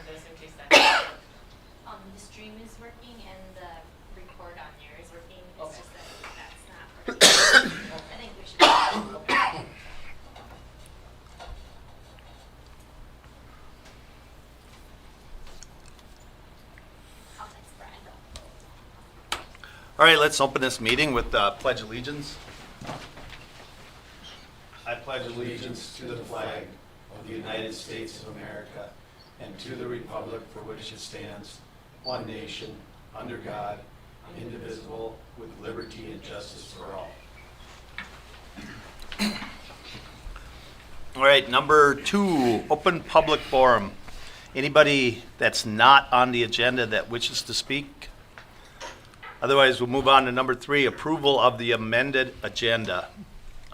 this in case that. The stream is working and the record on there is working. It's Okay. just that that's not working. I think we should. I'll text Brad. All right, let's open this meeting with Pledge Allegiance. I pledge allegiance to the flag of the United States of America and to the republic for which it stands, one nation, under God, indivisible, with liberty and justice for all. All right, number 2, open public forum. Anybody that's not on the agenda that wishes to speak? Otherwise, we'll move on to number 3, approval of the amended agenda.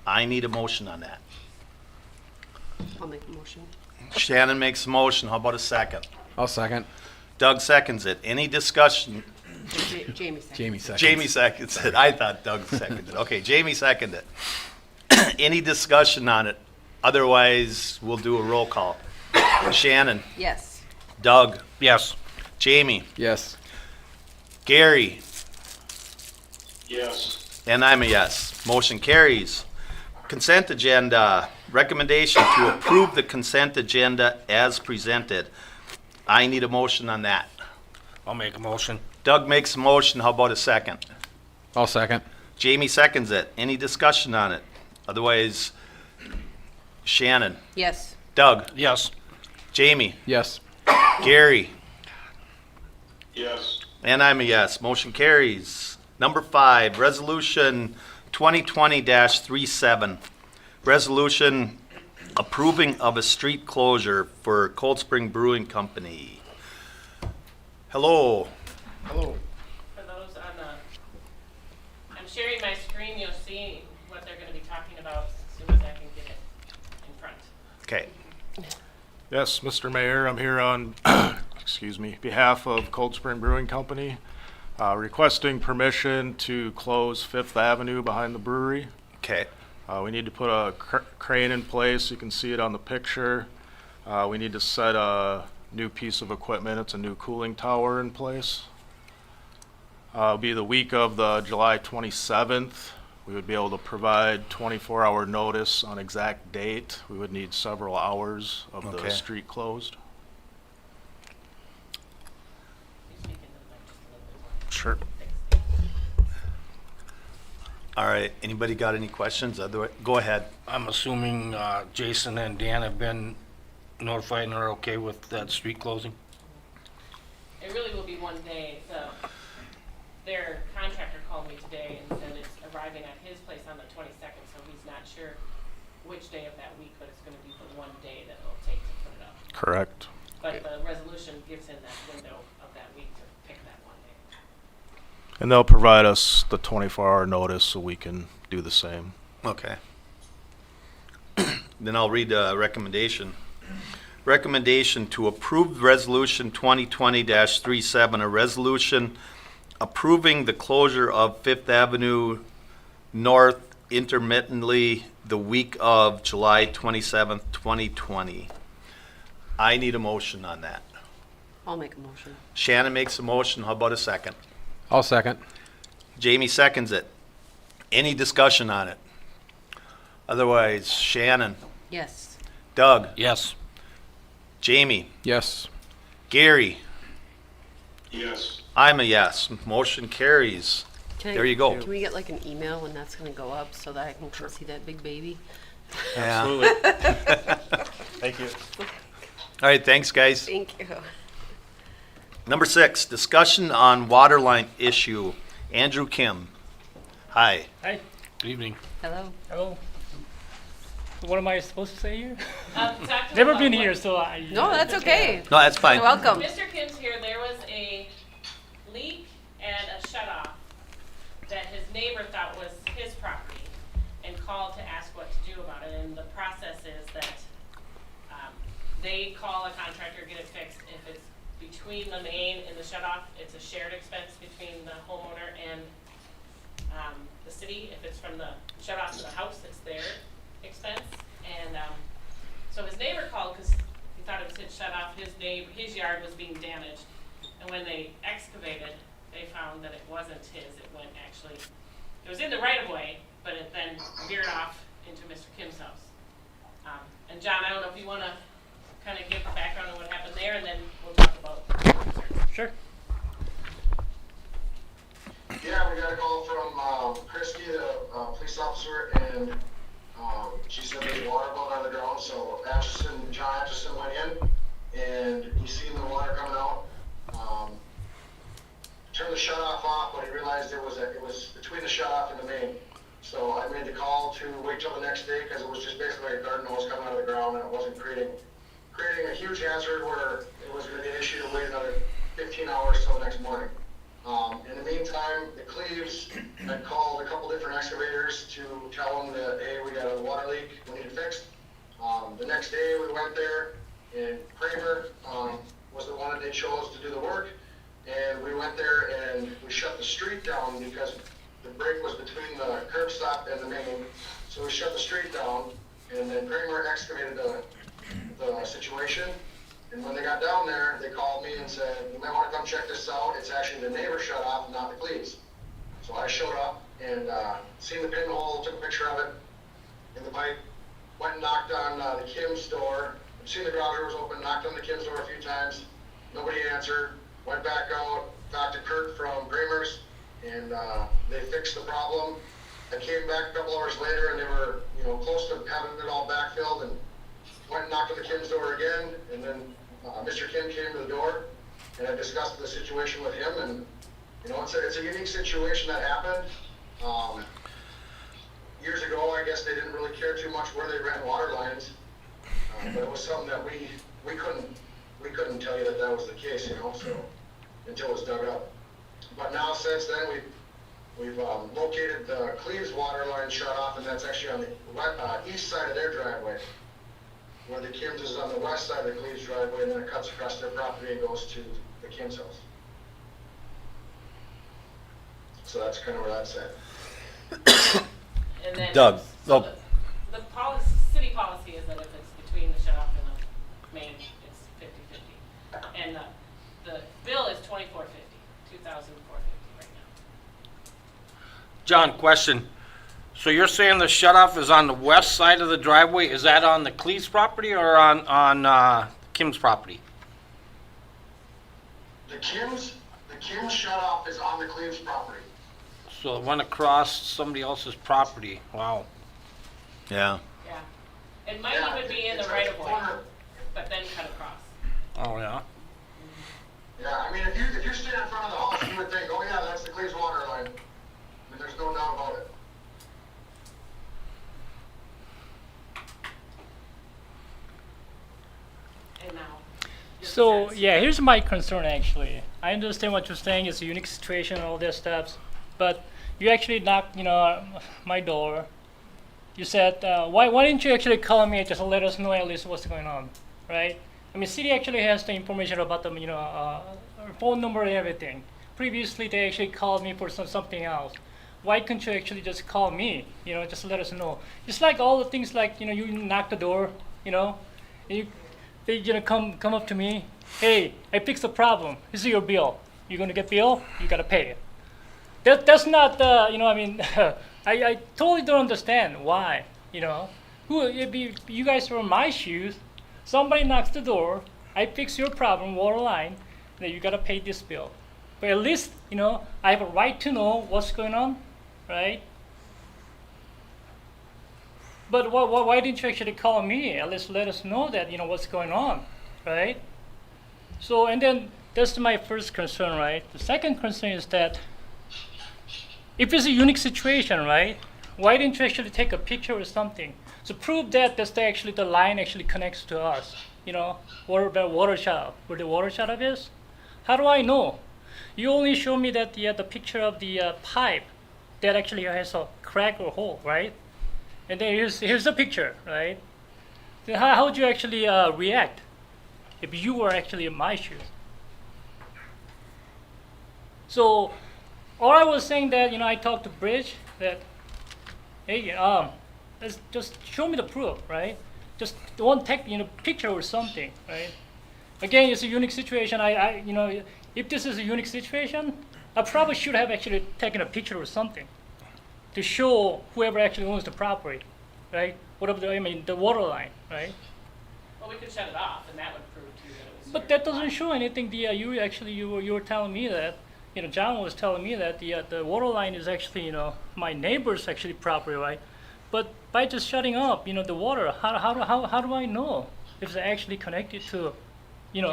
I need a motion on that. I'll make a motion. Shannon makes a motion. How about a second? I'll second. Doug seconds it. Any discussion? Jamie second. Jamie seconds. Jamie seconds it. I thought Doug seconded it. Okay, Jamie seconded it. Any discussion on it? Otherwise, we'll do a roll call. Shannon, Yes. Doug, Yes. Jamie, Yes. Gary, Yes. and I'm a yes. Motion carries. Consent agenda. Recommendation to approve the consent agenda as presented. I need a motion on that. I'll make a motion. Doug makes a motion. How about a second? I'll second. Jamie seconds it. Any discussion on it? Otherwise, Shannon, Yes. Doug, Yes. Jamie, Yes. Gary, Yes. and I'm a yes. Motion carries. Number 5, Resolution 2020-37. Resolution approving of a street closure for Cold Spring Brewing Company. Hello. Hello. For those on the, I'm sharing my screen, you'll see what they're gonna be talking about as soon as I can get it in front. Okay. Yes, Mr. Mayor, I'm here on, excuse me, behalf of Cold Spring Brewing Company, requesting permission to close Fifth Avenue behind the brewery. Okay. We need to put a crane in place. You can see it on the picture. We need to set a new piece of equipment. It's a new cooling tower in place. It'll be the week of the July 27th. We would be able to provide 24-hour notice on exact date. We would need several hours of Okay. the street closed. You speak into the mic just a little bit more. Sure. Thanks. All right. Anybody got any questions? Otherwise, go ahead. I'm assuming Jason and Dan have been notified and are okay with that street closing? It really will be one day. Their contractor called me today and said it's arriving at his place on the 22nd, so he's not sure which day of that week, but it's gonna be the one day that it'll take to put it up. Correct. But the resolution gives him that window of that week to pick that one day. And they'll provide us the 24-hour notice so we can do the same. Okay. Then I'll read the recommendation. Recommendation to approve Resolution 2020-37, a resolution approving the closure of Fifth Avenue North intermittently the week of July 27th, 2020. I need a motion on that. I'll make a motion. Shannon makes a motion. How about a second? I'll second. Jamie seconds it. Any discussion on it? Otherwise, Shannon, Yes. Doug, Yes. Jamie, Yes. Gary, Yes. I'm a yes. Motion carries. There you go. Can we get like an email when that's gonna go up so that I can come see that big baby? Absolutely. Thank you. All right, thanks, guys. Thank you. Number 6, discussion on water line issue. Andrew Kim. Hi. Hi. Good evening. Hello. Hello. What am I supposed to say here? Talk to him Never about been what- here, so I. No, that's okay. No, that's fine. You're welcome. Mr. Kim's here, there was a leak and a shut-off that his neighbor thought was his property and called to ask what to do about it. And the process is that they call a contractor, get it fixed. If it's between the main and the shut-off, it's a shared expense between the homeowner and the city. If it's from the shut-off to the house, it's their expense. And so his neighbor called because he thought it was his shut off, his yard was being damaged. And when they excavated, they found that it wasn't his, it was in the right of way, but it then veered off into Mr. Kim's house. And John, I don't know if you wanna kinda give the background on what happened there, and then we'll talk about concerns. Sure. Yeah, we got a call from Christie, the police officer, and she said there's water going on the ground. So John Atchison went in, and he seen the water coming out. Turned the shut off, but he realized it was between the shut off and the main. So I made the call to wait till the next day because it was just basically a garden hose coming out of the ground, and it wasn't creating a huge hazard where it was going to be an issue to wait another 15 hours till the next morning. In the meantime, the Cleves had called a couple different excavators to tell them that, hey, we got a water leak, we need it fixed. The next day we went there, and Kramer was the one that they chose to do the work. And we went there and we shut the street down because the break was between the curb stop and the main. So we shut the street down, and then Kramer excavated the situation. And when they got down there, they called me and said, you might want to come check this out. It's actually the neighbor shut off, not the Cleves. So I showed up and seen the pinhole, took a picture of it in the pipe, went and knocked on the Kim's door. Seen the garage door was open, knocked on the Kim's door a few times. Nobody answered. Went back out, talked to Kurt from Kramer's, and they fixed the problem. I came back a couple hours later, and they were, close to having it all backfilled, and went and knocked on the Kim's door again, and then Mr. Kim came to the door, and I discussed the situation with him, and it's a unique situation that happened. Years ago, I guess they didn't really care too much where they ran water lines, but it was something that we couldn't tell you that was the case, so until it was dug up. But now since then we've located the Cleves water line shut off, and that's actually on the east side of their driveway, where the Kim's is on the west side of the Cleves driveway, and then it cuts across their property and goes to the Kim's house. So that's kind of where that's at. And then, Doug, so the city policy is that if it's between the shut off and the main, it's 50-50. And the bill is $2,450 right now. John, question. So you're saying the shut off is on the west side of the driveway? Is that on the Cleves property or on Kim's property? The Kim's shut off is on the Cleves property. So it went across somebody else's property. Wow. Yeah. Yeah. It might even be in the It's right at of way, corner. but then cut across. Oh, yeah. Yeah, I mean, if you stand in front of the house, you would think, oh yeah, that's the Cleves water line. I mean, there's no doubt about it. And now. your So concerns. yeah, here's my concern actually. I understand what you're saying. It's a unique situation and all that stuff, but you actually knocked, my door. You said, why didn't you actually call me and just let us know at least what's going on, right? I mean, city actually has the information about them, phone number and everything. Previously, they actually called me for something else. Why couldn't you actually just call me? Just let us know. Just like all the things, like you knock the door, and they come up to me. Hey, I fixed the problem. This is your bill. You're gonna get bill. You gotta pay it. That's not I totally don't understand why. If you guys were in my shoes, somebody knocks the door, I fix your problem, water line, then you gotta pay this bill. But at least, I have a right to know what's going on, right? But why didn't you actually call me? At least let us know that, what's going on, right? So, and then that's my first concern, right? The second concern is that if it's a unique situation, right? Why didn't you actually take a picture or something to prove that actually the line actually connects to us? Where the water shut off is? How do I know? You only show me that the picture of the pipe that actually has a crack or hole, right? And then here's the picture, right? Then how would you actually react if you were actually in my shoes? So, all I was saying that I talked to Bridge that, hey, let's just show me the proof, right? just one picture or something, right? Again, it's a unique situation. If this is a unique situation, I probably should have actually taken a picture or something to show whoever actually owns the property, right? Whatever the water line, right? Well, we could shut it off, and that would prove to you that it was. But that doesn't show anything. You were telling me that, John was telling me that the water line is actually, my neighbor's actually property, right? But by just shutting up, the water, how do I know if it's actually connected to, Do you?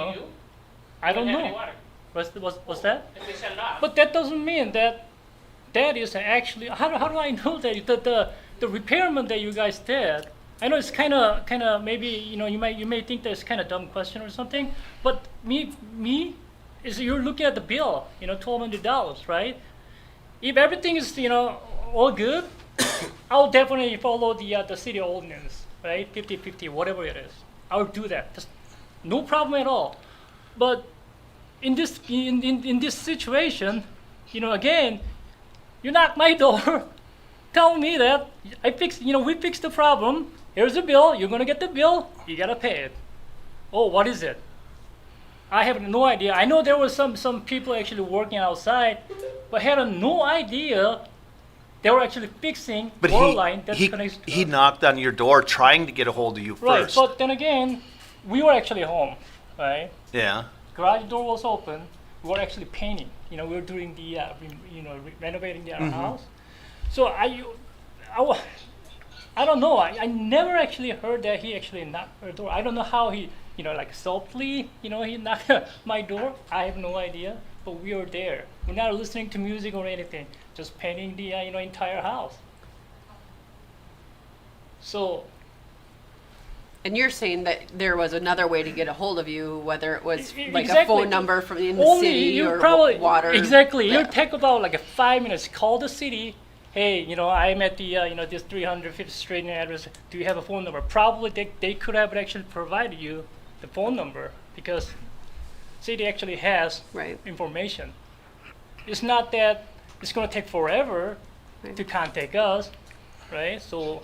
I don't We have any know. water. What's that? If we shut it off. But that doesn't mean that is actually, how do I know that the repairman that you guys did, I know it's kind of maybe, you may think that's kind of dumb question or something, but me is you're looking at the bill, $1,200, right? If everything is, all good, I'll definitely follow the city ordinance, right? 50/50, whatever it is. I'll do that. Just no problem at all. But in this situation, again, you knock my door, tell me that we fixed the problem. Here's the bill. You're gonna get the bill. You gotta pay it. Oh, what is it? I have no idea. I know there was some people actually working outside, but had no idea they were actually fixing But water line that's he connected to he us. knocked on your door trying to get a hold of you Right, first. but then again, we were actually home, right? Yeah. Garage door was open. We were actually painting. We were doing the renovating our house. So I don't know. I never actually heard that he actually knocked our door. I don't know how he like softly he knocked my door. I have no idea. But we were there. We're not listening to music or anything. Just painting the entire house. So. And you're saying that there was another way to get a hold of you, whether it was like a Exactly. phone number from in the Only city you or probably water. exactly. Yeah. It'll take about like 5 minutes. Call the city. Hey, I'm at the this 350th Street address. Do you have a phone number? Probably they could have actually provided you the phone number because city actually has Right. information. It's not that it's going to take forever Right. to contact us, right? So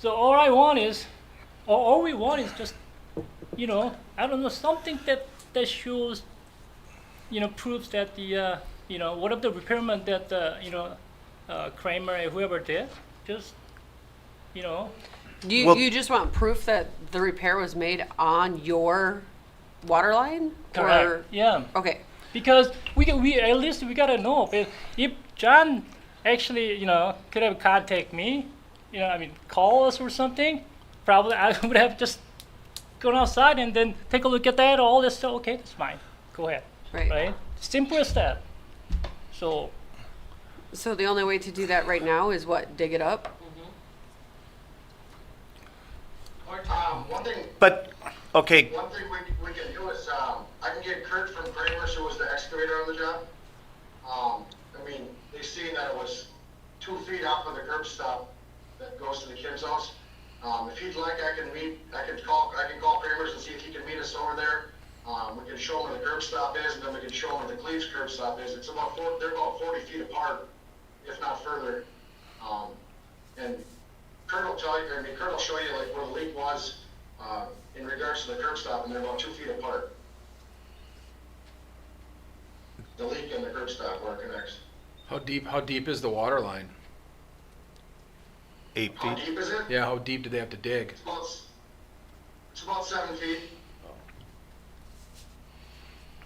all we want is just, I don't know, something that shows, proves that the, whatever the repairman that, Kramer or whoever did, just, You Well- you just want proof that the repair was made on your water line? correct. Or, Yeah. okay. Because we at least we gotta know if John actually could have contacted me, call us or something. Probably I would have just gone outside and then take a look at that. All this stuff. Okay, that's fine. Go ahead. Right. Simple as that. So So the only way to do that right now is what? Dig it up? One thing But okay, we can do is, I can get Kurt from Kramer's, who was the excavator on the job. They seen that it was 2 feet off of the curb stop that goes to the Kim's house. If he'd like, I can call Kramer's and see if he can meet us over there. We can show him where the curb stop is, and then we can show him where the Cleves curb stop is. They're about 40 feet apart, if not further. And Kurt will Kurt will show you like where the leak was, in regards to the curb stop, and they're about 2 feet apart. The leak and the curb stop where it connects. How deep is the water line? 8 How feet. deep is it? Yeah, how deep do they have to dig? It's about 7 feet.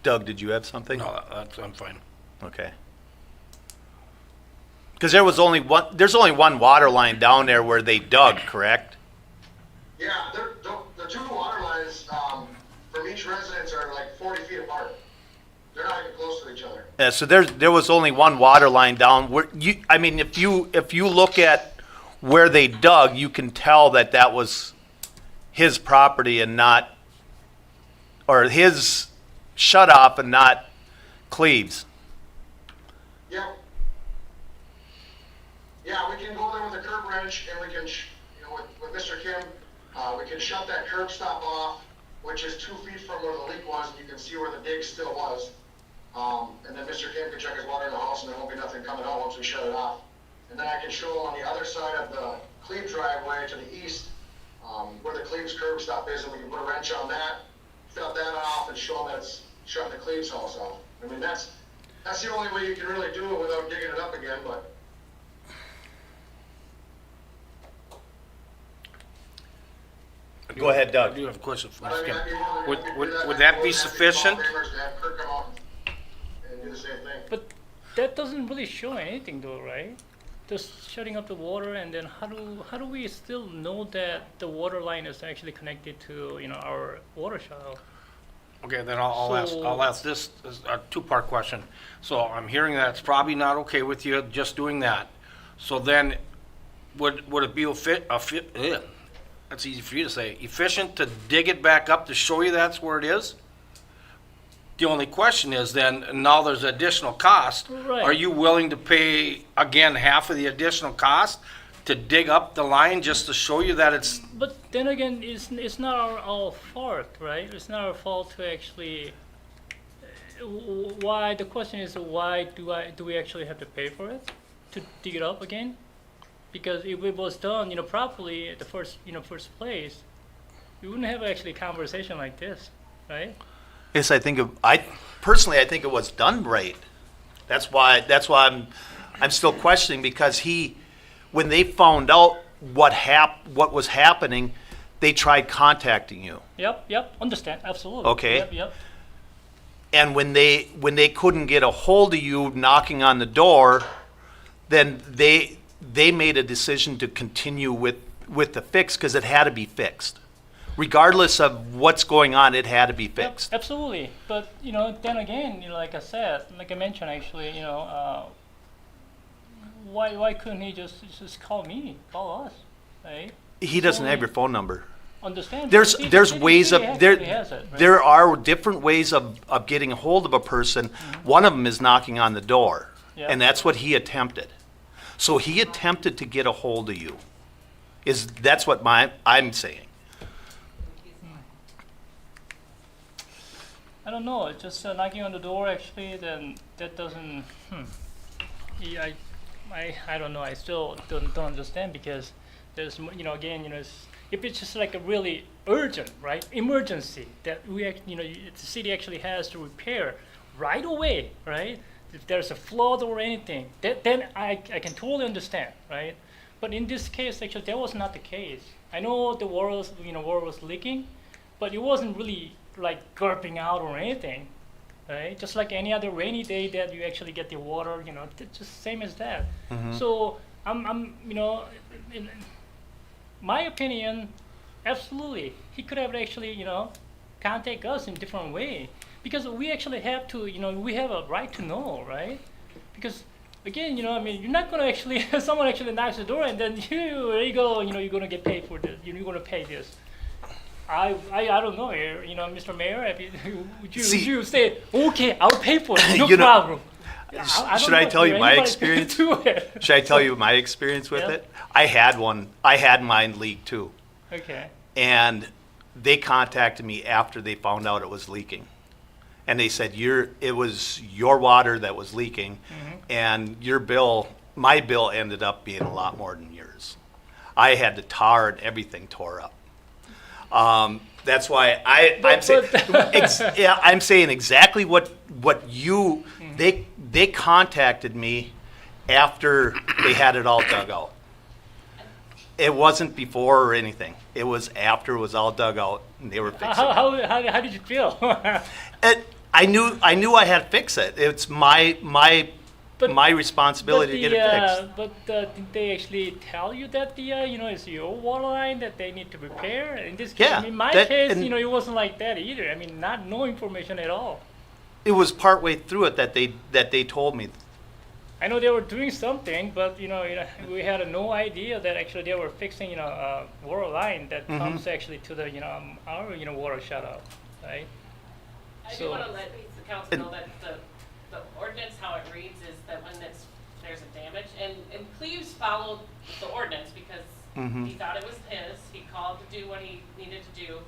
Doug, did you have something? No, I'm fine. Okay. Because there's only one water line down there where they dug, correct? Yeah, the 2 water lines, from each residence are like 40 feet apart. They're not even close to each other. Yeah, so there was only one water line down where if you look at where they dug, you can tell that was his property and not, or his shut off and not Cleves. Yep. Yeah, we can go there with a curb wrench, and we can, with Mr. Kim, we can shut that curb stop off, which is 2 feet from where the leak was, and you can see where the dig still was. And then Mr. Kim can check his water in the house, and there won't be nothing coming out once we shut it off. And then I can show him on the other side of the Cleve driveway to the east, where the Cleves curb stop is, and we can put a wrench on that, felt that off, and show them that it's shutting the Cleves house off. I mean, that's the only way you can really do it without digging it up again, but. Go ahead, I Doug. do have a question for But I mean, Skip. I'd be more than Would- happy to would- do that. would I'd that more be than happy to sufficient? call Famers to have Kirk come out and do the same thing. But that doesn't really show anything though, right? Just shutting up the water, and then how do we still know that the water line is actually connected to, you know, our water shut-off? Okay, then I'll So- ask this, as a two-part question. So I'm hearing that it's probably not okay with you just doing that. So then, would it be that's easy for you to say, efficient to dig it back up to show you that's where it is? The only question is then, now there's additional cost. Right. Are you willing to pay, again, half of the additional cost to dig up the line just to show you that it's, But then again, it's not our fault, right? It's not our fault to actually. Why the question is why do we actually have to pay for it to dig it up again? Because if it was done, you know, properly at the first place, we wouldn't have actually a conversation like this, right? Yes, I personally think it was done right. That's why I'm still questioning, because when they found out what was happening, they tried contacting you. Yep, understand, absolutely. Okay. Yep. And when they couldn't get a hold of you knocking on the door, then they made a decision to continue with the fix, because it had to be fixed. Regardless of what's going on, it had to be fixed. Yep, absolutely. But, you know, then again, you know, like I mentioned actually, you know, why couldn't he just call us, right? He doesn't have Only- your phone number. Understand? There's The city ways of actually has it, right? there are different ways of getting a hold of a person. One of them is knocking on the door, Yeah. and that's what he attempted. So he attempted to get a hold of you. That's what I'm saying. I don't know. It's just knocking on the door. Actually, then that doesn't. Yeah, I don't know. I still don't understand, because there's, you know, again, you know, if it's just like a really urgent, right, emergency that the city actually has to repair right away, right? If there's a flood or anything, then I can totally understand, right? But in this case, actually, that was not the case. I know the water was leaking, but it wasn't really like gurping out or anything, right? Just like any other rainy day that you actually get the water, you know, just same as that. So I'm you know, in my opinion, absolutely, he could have actually, you know, contact us in different way, because we actually have to, you know, we have a right to know, right? Because again, you know, I mean, you're not gonna actually someone actually knocks the door and then there you go, you know, you're gonna get paid for this, you're gonna pay this. I don't know, you know, Mr. Mayor, would you say, okay, I'll pay for it, no You know, problem. Should I tell you my experience? Should I tell you my experience with Yeah. it? I had mine leak too. Okay. And they contacted me after they found out it was leaking. And they said, it was your water that was leaking, and my bill ended up being a lot more than yours. I had the tar and everything tore up. That's why I'm saying exactly what you, they contacted me after they had it all dug out. It wasn't before or anything. It was after it was all dug out and they were fixing it. How did you feel? I knew I had to fix it. It's my responsibility to get it fixed. But did they actually tell you that it's your water line that they need to repair? In this case, Yeah, in my that- case, and- it wasn't like that either. I mean, no information at all. It was partway through it that they told me. I know they were doing something, but we had no idea that actually they were fixing a water line that comes actually to the our water shut off, right? I do So- want to let the council know that the ordinance, how it reads, is that when there's a damage, and Cleves followed the ordinance because he thought it was his, he called to do what he needed to do,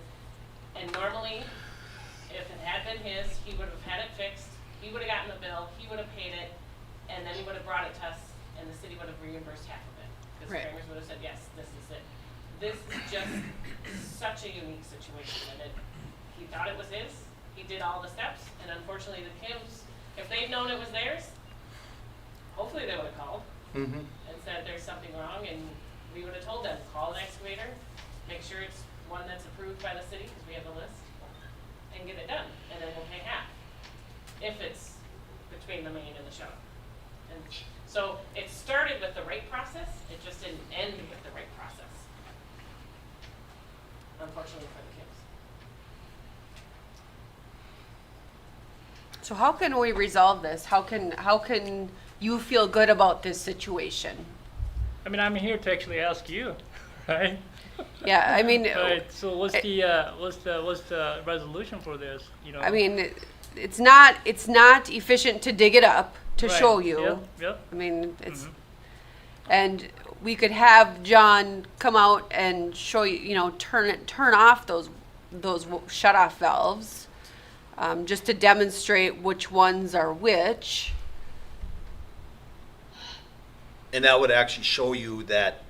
and normally, if it had been his, he would have had it fixed, he would have gotten the bill, he would have paid it, and then he would have brought it to us, and the city would have reimbursed half of it. Because Right. framers would have said, yes, this is it. this is just such a unique situation, and he thought it was his, he did all the steps, and unfortunately the Kims, if they'd known it was theirs, hopefully they would've called Mm-hmm. and said there's something wrong, and we would've told them, call an excavator, make sure it's one that's approved by the city, cause we have the list, and get it done, and then we'll pay half, if it's between the main and the shut-off. And so it started with the right process, it just didn't end with the right process. Unfortunately for the Kims. So how can we resolve this? How can you feel good about this situation? I mean, I'm here to actually ask you, right? Yeah, I mean, Right. So what's the resolution for this? You know. I mean, it's not efficient to dig it up to Right. show you. Yep. Yep. I mean, it's, Mhm. and we could have John come out and show you, you know, turn off those shut off valves, just to demonstrate which ones are which. And that would actually show you that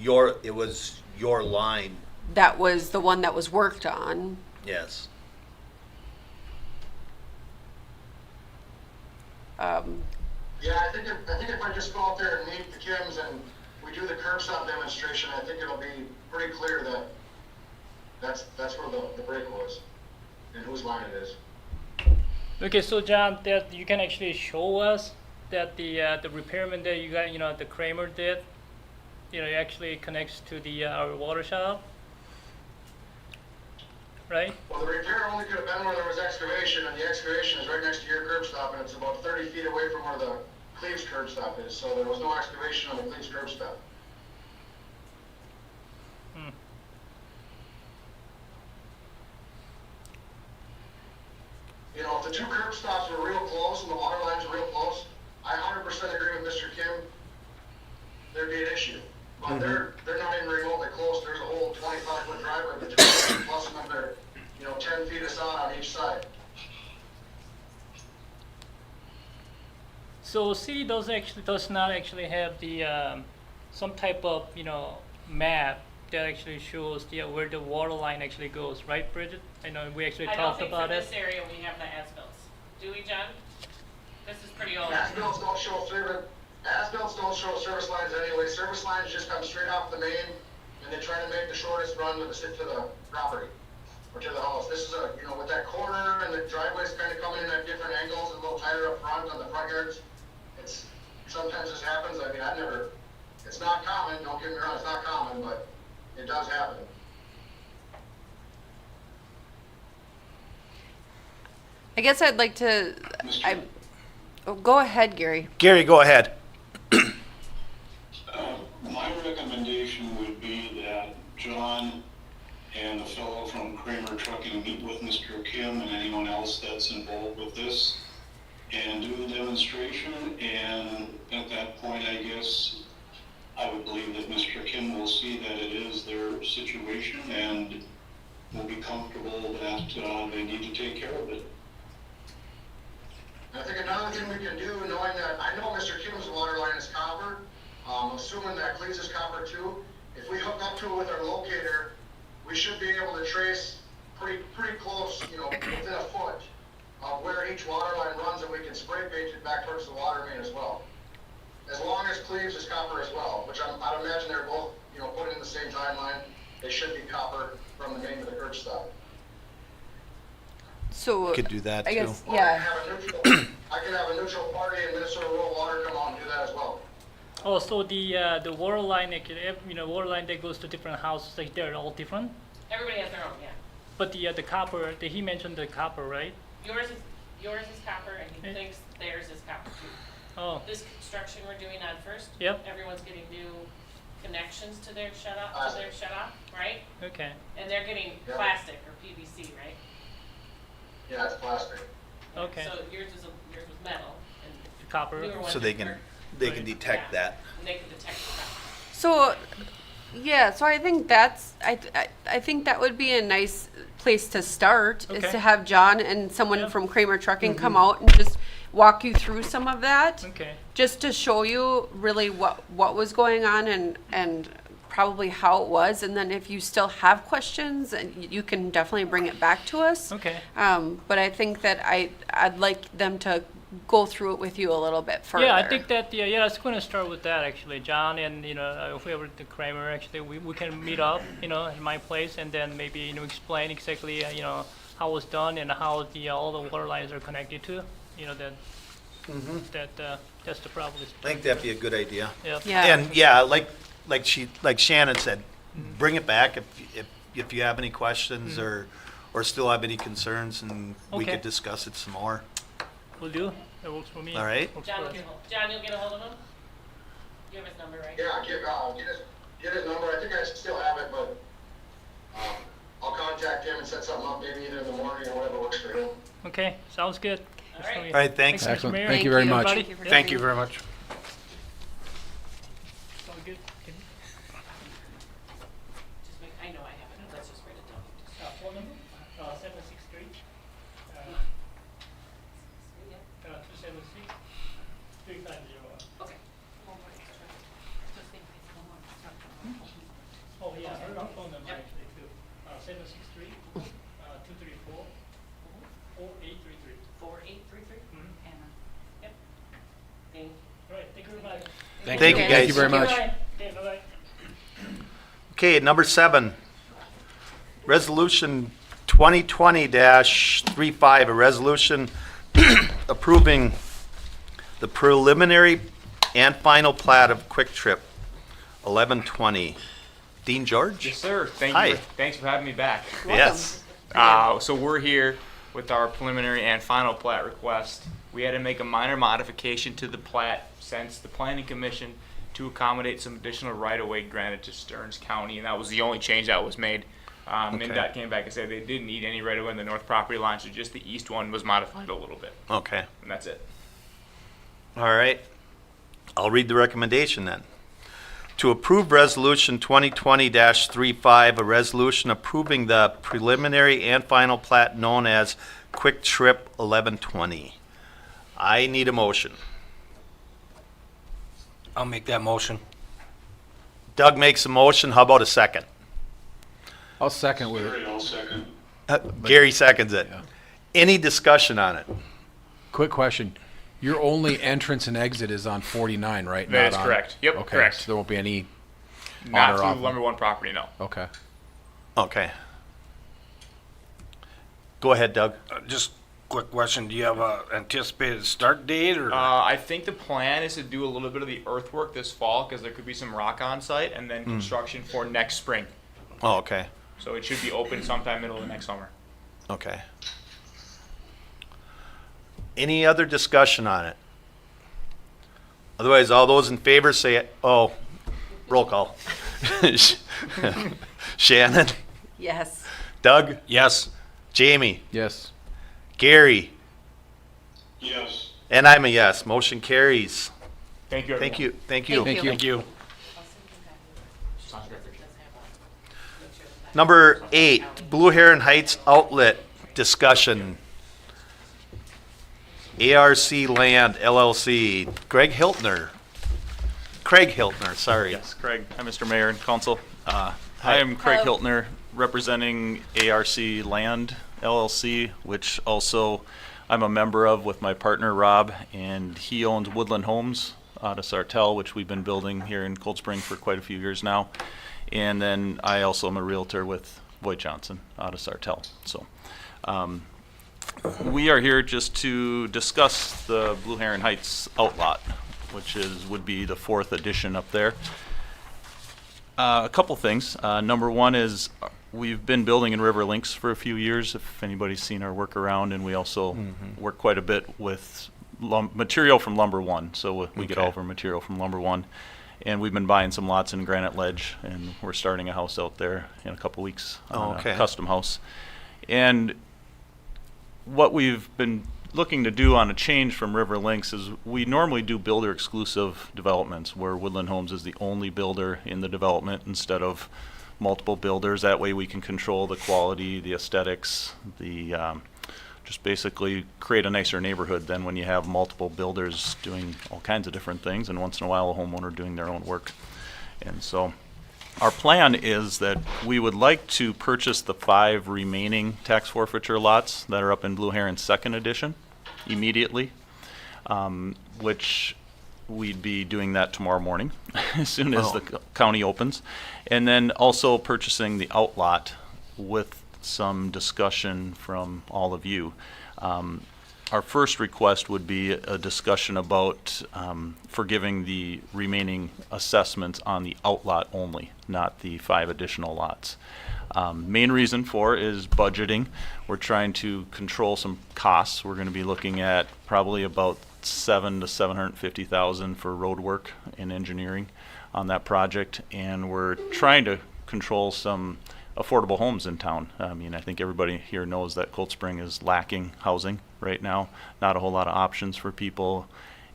it was your line, That was the one that was worked on. yes. Yeah, I think if I just go out there and meet the Kims and we do the curb stop demonstration, I think it'll be pretty clear that that's where the break was and whose line it is. Okay, so John, that you can actually show us that the repairman that you got, you know, the Kramer did, you know, it actually connects to the our water shop, right? Well, the repair only could have been where there was excavation, and the excavation is right next to your curb stop, and it's about 30 feet away from where the Cleves curb stop is, so there was no excavation on the Cleves curb stop. Hmm. You know, if the two curb stops were real close and the water lines were real close, I 100% agree with Mr. Kim, there'd be an issue. But they're not even remotely close. There's a whole 25-foot driveway between them, plus another, 10 feet aside on each side. So city does not actually have the some type of, you know, map that actually shows where the water line actually goes, right, Bridget? I know we actually I don't talked think about for it. this area we have the as-bills. Do we, John? This is pretty old. As-bills don't show service lines anyway. Service lines just come straight off the main, and they try to make the shortest run to the property or to the house. This is with that corner and the driveways kind of coming in at different angles, a little tighter up front on the front yards. Sometimes this happens. I mean, it's not common, don't get me wrong, it's not common, but it does happen. I guess I'd like to. Go ahead, Gary. Gary, go ahead. My recommendation would be that John and the fellow from Kramer Trucking meet with Mr. Kim and anyone else that's involved with this and do the demonstration, and at that point, I guess, I would believe that Mr. Kim will see that it is their situation and will be comfortable that they need to take care of it. I think another thing we can do, knowing that, I know Mr. Kim's water line is copper, assuming that Cleves is copper too, if we hook up to it with our locator, we should be able to trace pretty close, within a foot of where each water line runs, and we can spray paint it back towards the water main as well. As long as Cleves is copper as well, which I'd imagine they're both, put in the same timeline, they should be copper from the main to the curb stop. So Could do that I too. guess Or yeah. I can have a neutral party and Minnesota Rural Water come out and do that as well. Oh, so the water line, water line that goes to different houses, like they're all different. Everybody has their own, yeah. But the copper, he mentioned the copper, right? Yours is copper, and he thinks theirs is copper too. Oh, This construction we're doing on First. Yep. Everyone's getting new connections to their shut off, right? okay. And they're getting Yep. plastic or PVC, right? Yeah, it's plastic. Okay. So yours was metal, and Copper. newer ones So are they can Right. detect Yeah. that. And they can detect the copper. So, yeah. So I think that's. I think that would be a nice place to start. Is Okay. to have John and someone Yeah. from Kramer Trucking come out and just walk you through some of that, Okay. just to show you really what was going on and probably how it was, and then if you still have questions, and you can definitely bring it back to us. Okay. But I think that I'd like them to go through it with you a little bit further. Yeah, I think that, yeah, I was going to start with that actually, John, and, whoever the Kramer, actually, we can meet up, at my place, and then maybe, explain exactly, how it was done and how all the water lines are connected to, that's the problem. I think that'd be a good idea. Yep. Yeah. And yeah, like Shannon said, bring it back if you have any questions or still have any concerns, and we Okay. could discuss it some more. Will do. That works for me. All right. Works John, for will us. John, you'll get a hold of him? You have his number, right? Yeah, get his number, I think I still have it, but, I'll contact him and set something up, maybe either in the morning or whatever works for him. Okay, sounds good. All right. All right, thanks. Mr. Excellent. Mayor. Thank you very much. Everybody. Yep. Thank you very much. Sounds good. Okay. Just make, I know I have it, let's just write it down. Phone number? 763. 276. 3501. Okay. Oh, yeah, her phone number actually too. 763 234 4833. 4833? Yep. Thank you. All right, thank you very much. Thank you, guys. Thank you very much. Okay, bye-bye. Okay, number 7, Resolution 2020-35, a resolution approving the preliminary and final plat of Quick Trip 1120. Dean George? Yes, sir. Hi. Thanks for having me back. Yes. So we're here with our preliminary and final plat request. We had to make a minor modification to the plat since the Planning Commission to accommodate some additional right-of-way granted to Stearns County, and that was the only change that was made. MnDOT came back and said they didn't need any right-of-way in the north property line, so just the east one was modified a little bit, Okay. and that's it. All right. I'll read the recommendation then. To approve Resolution 2020-35, a resolution approving the preliminary and final plat known as Quick Trip 1120. I need a motion. I'll make that motion. Doug makes a motion. How about a second? I'll second with it. Gary, I'll second. Gary seconds it. Yeah. Any discussion on it? Quick question. Your only entrance and exit is on 49, right? That is Not on- correct. Yep, Okay, correct. so there won't be any, Not or through off. Lumber One property, no. okay. Okay. Go ahead, Doug. Just quick question, do you have a anticipated start date or? I think the plan is to do a little bit of the earthwork this fall because there could be some rock on site, and then construction for next spring. Oh, okay. So it should be open sometime middle of next summer. Okay. Any other discussion on it? Otherwise, all those in favor say, oh, roll call. Shannon, Yes. Doug, Yes. Jamie, Yes. Gary, Yes. and I'm a yes. Motion carries. Thank you, everyone. Thank you. Thank you. Thank you. Thank you. Number 8, Blue Heron Heights Outlet discussion. ARC Land LLC. Craig Hiltner, sorry. Yes, Craig. Hi, Mr. Mayor and Council. I am Craig Hello. Hiltner, representing ARC Land LLC, which also I'm a member of with my partner Rob, and he owns Woodland Homes out of Sartell, which we've been building here in Cold Spring for quite a few years now. And then I also am a realtor with Voight Johnson out of Sartell. So we are here just to discuss the Blue Heron Heights outlot, which would be the 4th edition up there. A couple things. Number one is we've been building in River Links for a few years, if anybody's seen our work around, and we also work quite a bit with material from Lumber One. So we get all of our material from Lumber One. And we've been buying some lots in Granite Ledge, and we're starting a house out there in a couple weeks, Oh, okay. a custom house. And what we've been looking to do on a change from River Links is we normally do builder exclusive developments where Woodland Homes is the only builder in the development instead of multiple builders. That way we can control the quality, the aesthetics, just basically create a nicer neighborhood than when you have multiple builders doing all kinds of different things and once in a while a homeowner doing their own work. And so Our plan is that we would like to purchase the 5 remaining tax forfeiture lots that are up in Blue Heron Second Edition immediately, which we'd be doing that tomorrow morning as soon as the county opens. And then also purchasing the outlot with some discussion from all of you. Our first request would be a discussion about forgiving the remaining assessments on the outlot only, not the 5 additional lots. Main reason for is budgeting. We're trying to control some costs. We're going to be looking at probably about $700,000 to $750,000 for road work and engineering on that project, and we're trying to control some affordable homes in town. I mean, I think everybody here knows that Cold Spring is lacking housing right now. Not a whole lot of options for people.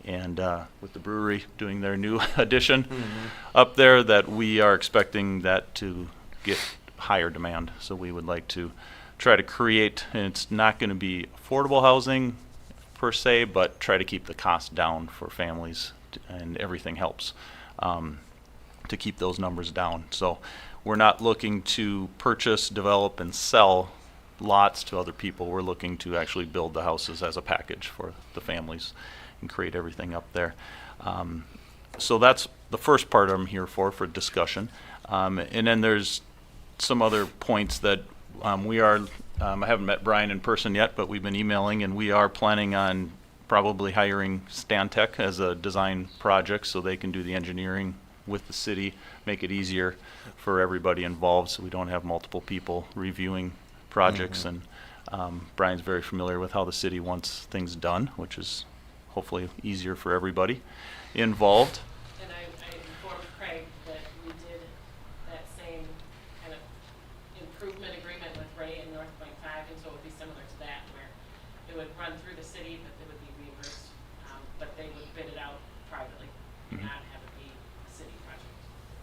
And with the brewery doing their new addition up there, that we are expecting that to get higher demand. So we would like to try to create, and it's not going to be affordable housing per se, but try to keep the cost down for families, and everything helps to keep those numbers down. So we're not looking to purchase, develop, and sell lots to other people. We're looking to actually build the houses as a package for the families and create everything up there. So that's the first part I'm here for discussion. And then there's some other points that we are, I haven't met Brian in person yet, but we've been emailing, and we are planning on probably hiring Stantec as a design project so they can do the engineering with the city, make it easier for everybody involved so we don't have multiple people reviewing projects. And Brian's very familiar with how the city wants things done, which is hopefully easier for everybody involved. And I informed Craig that we did that same kind of improvement agreement with Ray and North Point 5, and so it would be similar to that, where it would run through the city, but they would be reimbursed, but they would bid it out privately, not have it be a city project,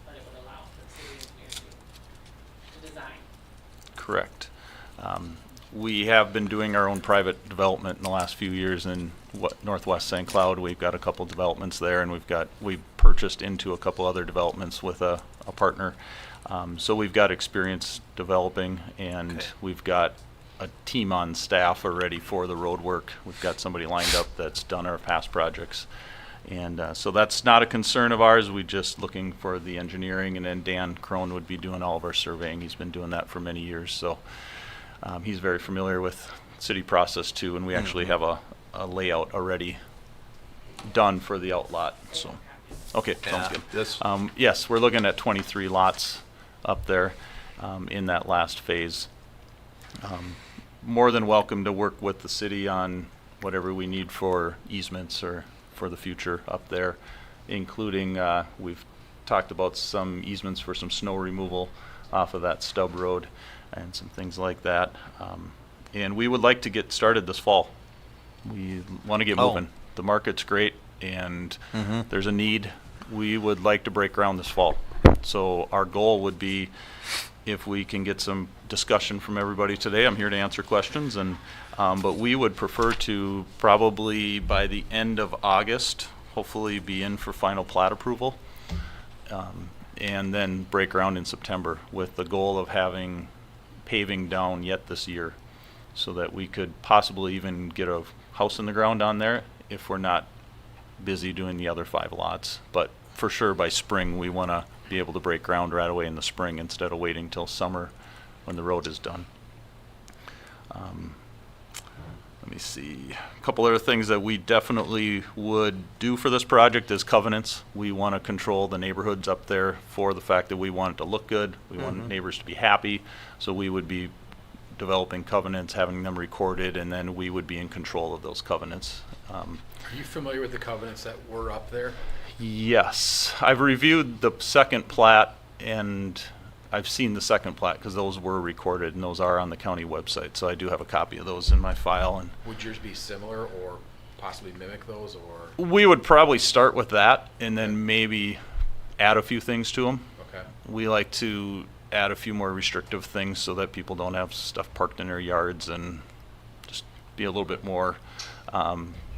but it would allow the city engineer to design. Correct. We have been doing our own private development in the last few years in Northwest St. Cloud. We've got a couple developments there, and we've purchased into a couple other developments with a partner. So we've got experience developing, and we've got a team on staff already for the road work. We've got somebody lined up that's done our past projects. And so that's not a concern of ours. We're just looking for the engineering, and then Dan Crone would be doing all of our surveying. He's been doing that for many years, so he's very familiar with city process too, and we actually have a layout already done for the outlot. So, okay, sounds good. Yes, we're looking at 23 lots up there in that last phase. More than welcome to work with the city on whatever we need for easements or for the future up there, including we've talked about some easements for some snow removal off of that stub road and some things like that. And we would like to get started this fall. We want to get moving. The market's great, and there's a need. We would like to break ground this fall. So our goal would be, if we can get some discussion from everybody today, I'm here to answer questions, and but we would prefer to probably by the end of August, hopefully be in for final plat approval, and then break ground in September with the goal of having paving down yet this year, so that we could possibly even get a house in the ground on there if we're not busy doing the other 5 lots. But for sure by spring we want to be able to break ground right away in the spring instead of waiting till summer when the road is done. Let me see. A couple other things that we definitely would do for this project is covenants. We want to control the neighborhoods up there for the fact that we want it to look good. We want neighbors to be happy. So we would be developing covenants, having them recorded, and then we would be in control of those covenants. Are you familiar with the covenants that were up there? Yes, I've reviewed the second plat, and I've seen the second plat because those were recorded, and those are on the county website. So I do have a copy of those in my file. And would yours be similar or possibly mimic those, or? We would probably start with that and then maybe add a few things to them. Okay. We like to add a few more restrictive things so that people don't have stuff parked in their yards, and just be a little bit more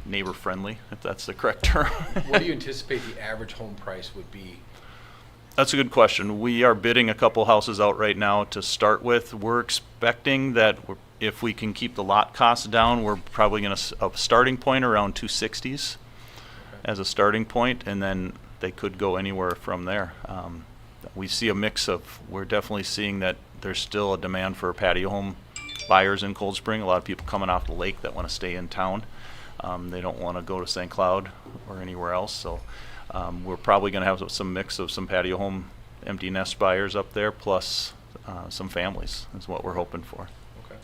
neighbor friendly, if that's the correct term. What do you anticipate the average home price would be That's a good question. We are bidding a couple houses out right now to start with. We're expecting that if we can keep the lot costs down, we're probably going to, a starting point around 260s as a starting point, and then they could go anywhere from there. We see a mix of, we're definitely seeing that there's still a demand for patio home buyers in Cold Spring. A lot of people coming off the lake that want to stay in town. They don't want to go to St. Cloud or anywhere else, so we're probably going to have some mix of some patio home empty nest buyers up there, plus some families is what we're hoping for. Okay.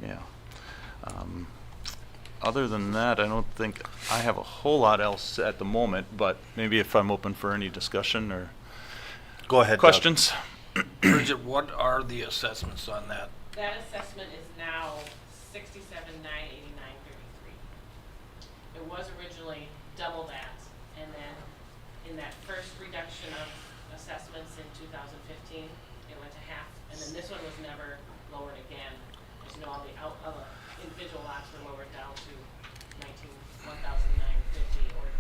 Yeah. Other than that, I don't think I have a whole lot else at the moment, but maybe if I'm open for any discussion or Go ahead, Doug. questions. Bridget, what are the assessments on that? That assessment is now $67,989.33. It was originally double that, and then in that first reduction of assessments in 2015, it went to half, and then this one was never lowered again. As you know, all the individual lots were lowered down to $1,950, or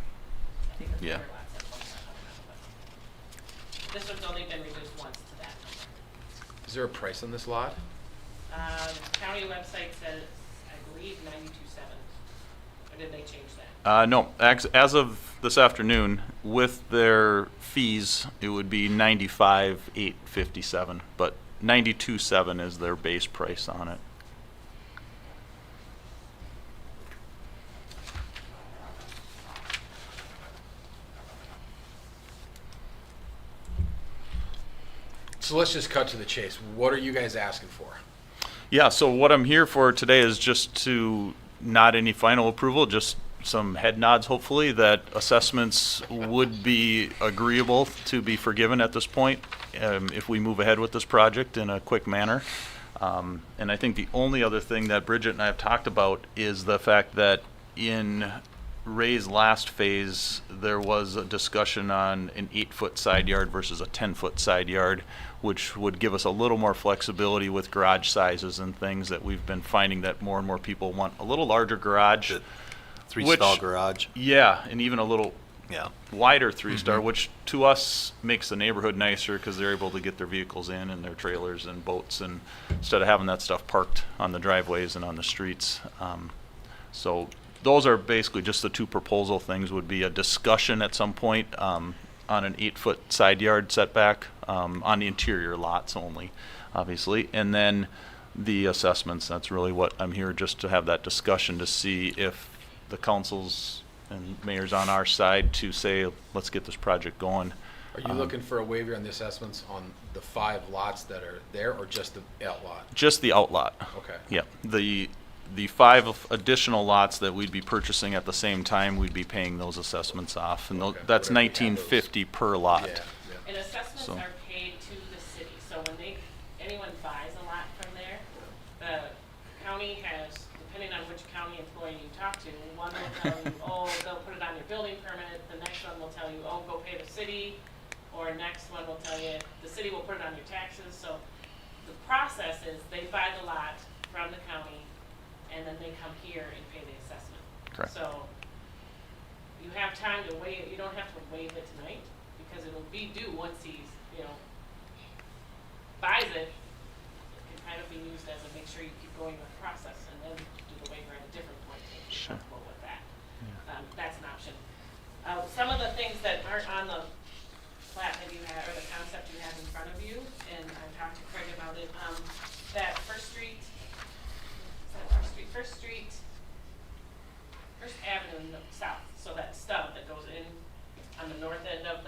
I think the Yeah. bigger lots at one time. This one's only been reduced once to that number. Is there a price on this lot? The county website says, I believe, 92.7. Or did they change that? No, as of this afternoon, with their fees, it would be 95,857, but 92.7 is their base price on it. So let's just cut to the chase. What are you guys asking for? Yeah, so what I'm here for today is just to, not any final approval, just some head nods, hopefully, that assessments would be agreeable to be forgiven at this point if we move ahead with this project in a quick manner. And I think the only other thing that Bridget and I have talked about is the fact that in Ray's last phase, there was a discussion on an 8-foot side yard versus a 10-foot side yard, which would give us a little more flexibility with garage sizes and things that we've been finding that more and more people want a little larger garage. Three-stall garage. Yeah, and even a little Yeah. wider three-star, which to us makes the neighborhood nicer because they're able to get their vehicles in and their trailers and boats, and instead of having that stuff parked on the driveways and on the streets. So those are basically just the two proposal things. Would be a discussion at some point on an 8-foot side yard setback on the interior lots only, obviously, and then the assessments. That's really what I'm here, just to have that discussion to see if the councils and mayor's on our side to say, let's get this project going. Are you looking for a waiver on the assessments on the 5 lots that are there, or just the outlot? Just the outlot. Okay. Yeah, the 5 additional lots that we'd be purchasing at the same time, we'd be paying those assessments off, and Okay. that's Whatever you have those. $19.50 per lot. Yeah, yeah. And assessments So- are paid to the city, so when anyone buys a lot from there, the county has, depending on which county employee you talk to, one will tell you, oh, they'll put it on your building permit, the next one will tell you, oh, go pay the city, or next one will tell you, the city will put it on your taxes, so the process is, they buy the lot from the county, and then they come here and pay the assessment. Correct. So, you have time to waive, you don't have to waive it tonight, because it'll be due once he's, buys it. It can kind of be used as a make sure you keep going with the process, and then do the waiver at a different point if you're comfortable with that. That's an option. Some of the things that aren't on the plat that you have, or the concept you have in front of you, and I talked to Craig about it, that First Avenue south, so that stub that goes in on the north end of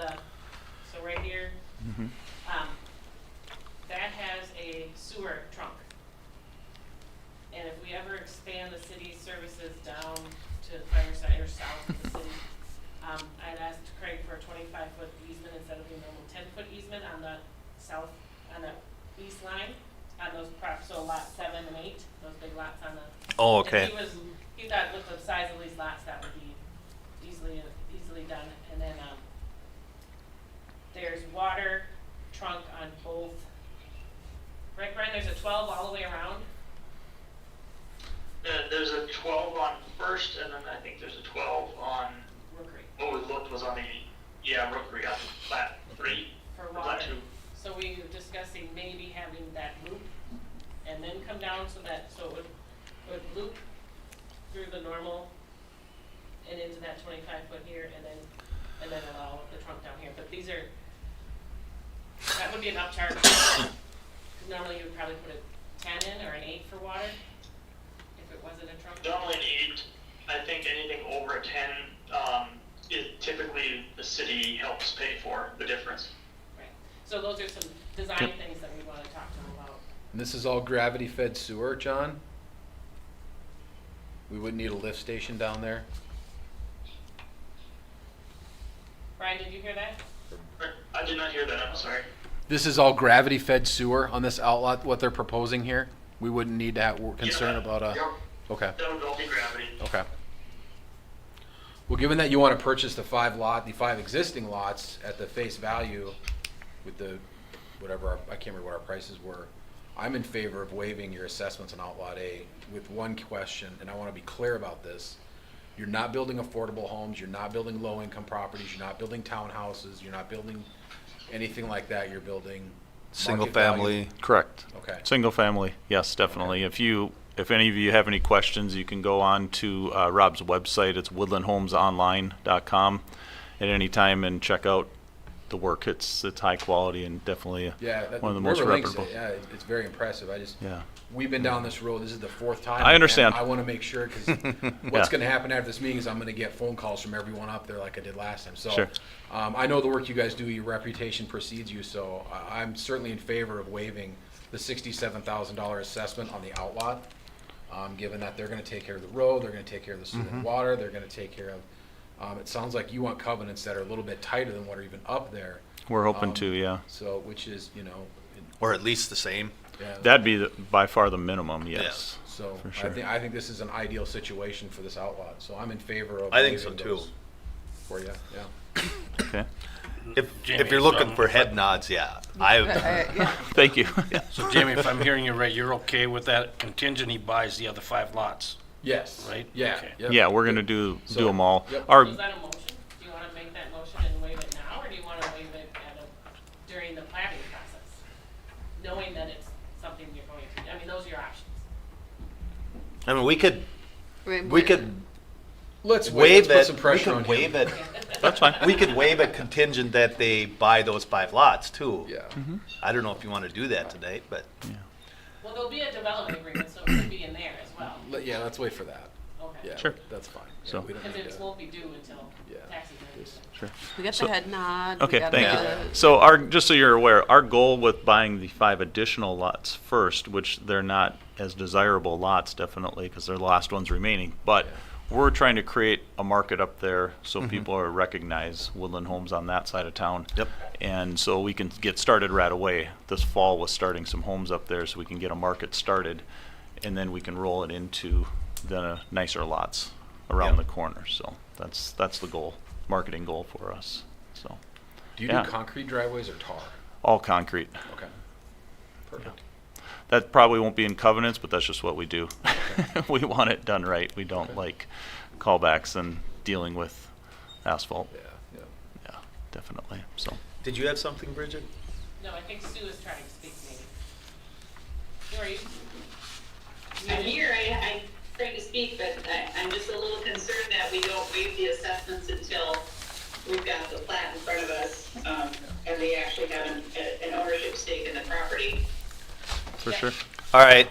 so right here, that has a sewer trunk. And if we ever expand the city's services down to Fireside or south of the city, I'd asked Craig for a 25-foot easement instead of the normal 10-foot easement on the south, on the east line, on those so lot 7 and 8, those big lots on the. Oh, okay. And he thought with the size of these lots, that would be easily done. And then, there's water trunk on both. Right, Brian, there's a 12 all the way around? There's a 12 on First, and then I think there's a 12 on, Rookery. what we looked was on the, Rookery on the plat. 3? for Or is that water. 2? So we were discussing maybe having that loop and then come down so it would loop through the normal and into that 25-foot here and then allow the trunk down here. But that would be an upcharge. 'Cause normally you would probably put a 10 in or an 8 for water if it wasn't a trunk. Normally an 8. I think anything over a 10, it typically the city helps pay for the difference. Right. So those are some design things that we want to talk to them about. And this is all gravity-fed sewer, John? We wouldn't need a lift station down there? Brian, did you hear that? I did not hear that, I'm sorry. This is all gravity-fed sewer on this outlot, what they're proposing here? We wouldn't need to have, we're concerned about a, Yep. okay, That would all be gravity. okay. Well, given that you want to purchase the 5 existing lots at the face value with the, whatever, I can't remember what our prices were, I'm in favor of waiving your assessments on Outlot A with one question, and I want to be clear about this. You're not building affordable homes, you're not building low-income properties, you're not building townhouses, you're not building anything like that, you're building Single market value. family. Correct. Okay. Single family, yes, definitely. If any of you have any questions, you can go on to Rob's website. It's woodlandhomesonline.com at any time and check out the work. It's high quality and definitely Yeah, one of the most River Links, reputable. yeah, it's very impressive. Yeah. We've been down this road, this is the 4th time. I understand. and I want to make sure, because what's going to happen after this meeting is I'm going to get phone calls from everyone up there like I did last time. So Sure. I know the work you guys do, your reputation precedes you, so I'm certainly in favor of waiving the $67,000 assessment on the outlot, given that they're going to take care of the road, they're going to take care of the sewer and water, they're going to take care of, it sounds like you want covenants that are a little bit tighter than what are even up there. We're hoping to, yeah. So, which is, Or at least the same. yeah. That'd be by far the minimum, yes. So For sure. I think this is an ideal situation for this outlot, so I'm in favor of. I think so, waiving too. those For you, yeah. Okay. If you're looking for head nods, yeah. Thank you. So Jamie, if I'm hearing you right, you're okay with that contingent he buys the other 5 lots, Yes. right? Yeah. Okay. Yep. Yeah, we're gonna do So- them all. yep. Our, Is that a motion? Do you want to make that motion and waive it now, or do you want to waive it during the planning process? Knowing that it's something you're going to, I mean, those are your options. I mean, we could Let's waive put it, some we pressure on could waive him. it, that's fine. we could waive it contingent that they buy those 5 lots too. Yeah. I don't know if you want to do that tonight, but Well, there'll be a development agreement, so it could be in there as well. Yeah, let's wait for that. Okay. Yeah, Sure. that's fine. Yeah, So- we don't Because need it to- won't be due until Yeah. taxes are due. Sure. We got So- the head nod. we Okay, got thank the- you. So just so you're aware, our goal with buying the 5 additional lots first, which they're not as desirable lots definitely, because they're the last ones remaining, but we're trying to create a market up there so people are recognize Woodland Homes on that side of town. Yep. And so we can get started right away this fall with starting some homes up there so we can get a market started. And then we can roll it into the nicer lots around Yep. the corner. So that's the goal, marketing goal for us. So Do you yeah. do concrete driveways or tar? all concrete. Okay. Perfect. That probably won't be in covenants, but that's just what we do. We want it done right. We don't Okay. like callbacks and dealing with asphalt. Yeah, yeah. Yeah, definitely. So did you have something, Bridget? No, I think Sue is trying to speak maybe. Who are you? I'm here, I'm trying to speak, but I'm just a little concerned that we don't waive the assessments until we've got the plat in front of us, and they actually have an ownership stake in the property. for sure. All right,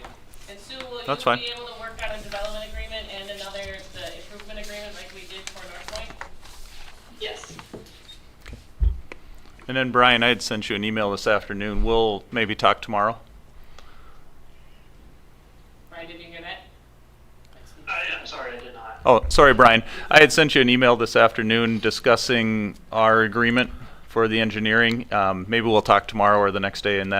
And Sue, will you That's fine. be able to work out a development agreement and the improvement agreement like we did for North Point? Yes. And then Brian, I had sent you an email this afternoon. We'll maybe talk tomorrow. Brian, did you hear that? I'm sorry, I did not. Oh, sorry, Brian. I had sent you an email this afternoon discussing our agreement for the engineering. Maybe we'll talk tomorrow or the next day and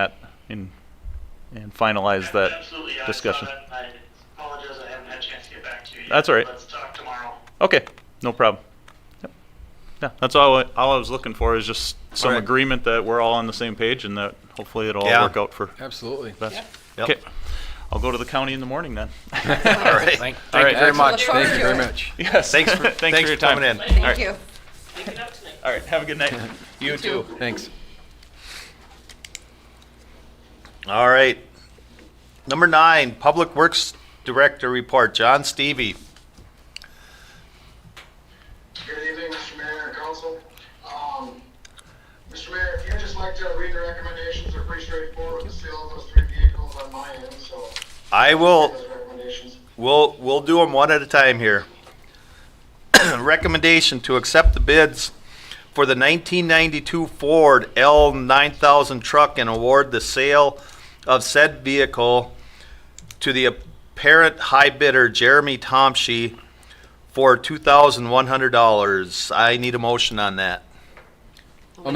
finalize that Absolutely, yeah, discussion. I saw that. I apologize, I haven't had a chance to get back to you yet. That's all right. Let's talk tomorrow. Okay, no problem. Yep. Yeah, that's all I was looking for is just some All right. agreement that we're all on the same page and that hopefully it'll all Yeah. work out for Absolutely. best. Yep. Okay, I'll go to the county in the morning then. all right. Thank All you right. very much. Look forward Thank you to very it. much. Yes. Thanks for your time. coming in. Thank you. Make it up tonight. All right, have a good night. You too. Thanks. All right. Number 9, Public Works Director Report, John Stevie. Good evening, Mr. Mayor and Council. Mr. Mayor, if you'd just like to read the recommendations, they're pretty straightforward with the sale of those 3 vehicles on my end, so. I will, Those recommendations. we'll do them one at a time here. Recommendation to accept the bids for the 1992 Ford L9000 truck and award the sale of said vehicle to the apparent high bidder Jeremy Tomsky for $2,100. I need a motion on that. Go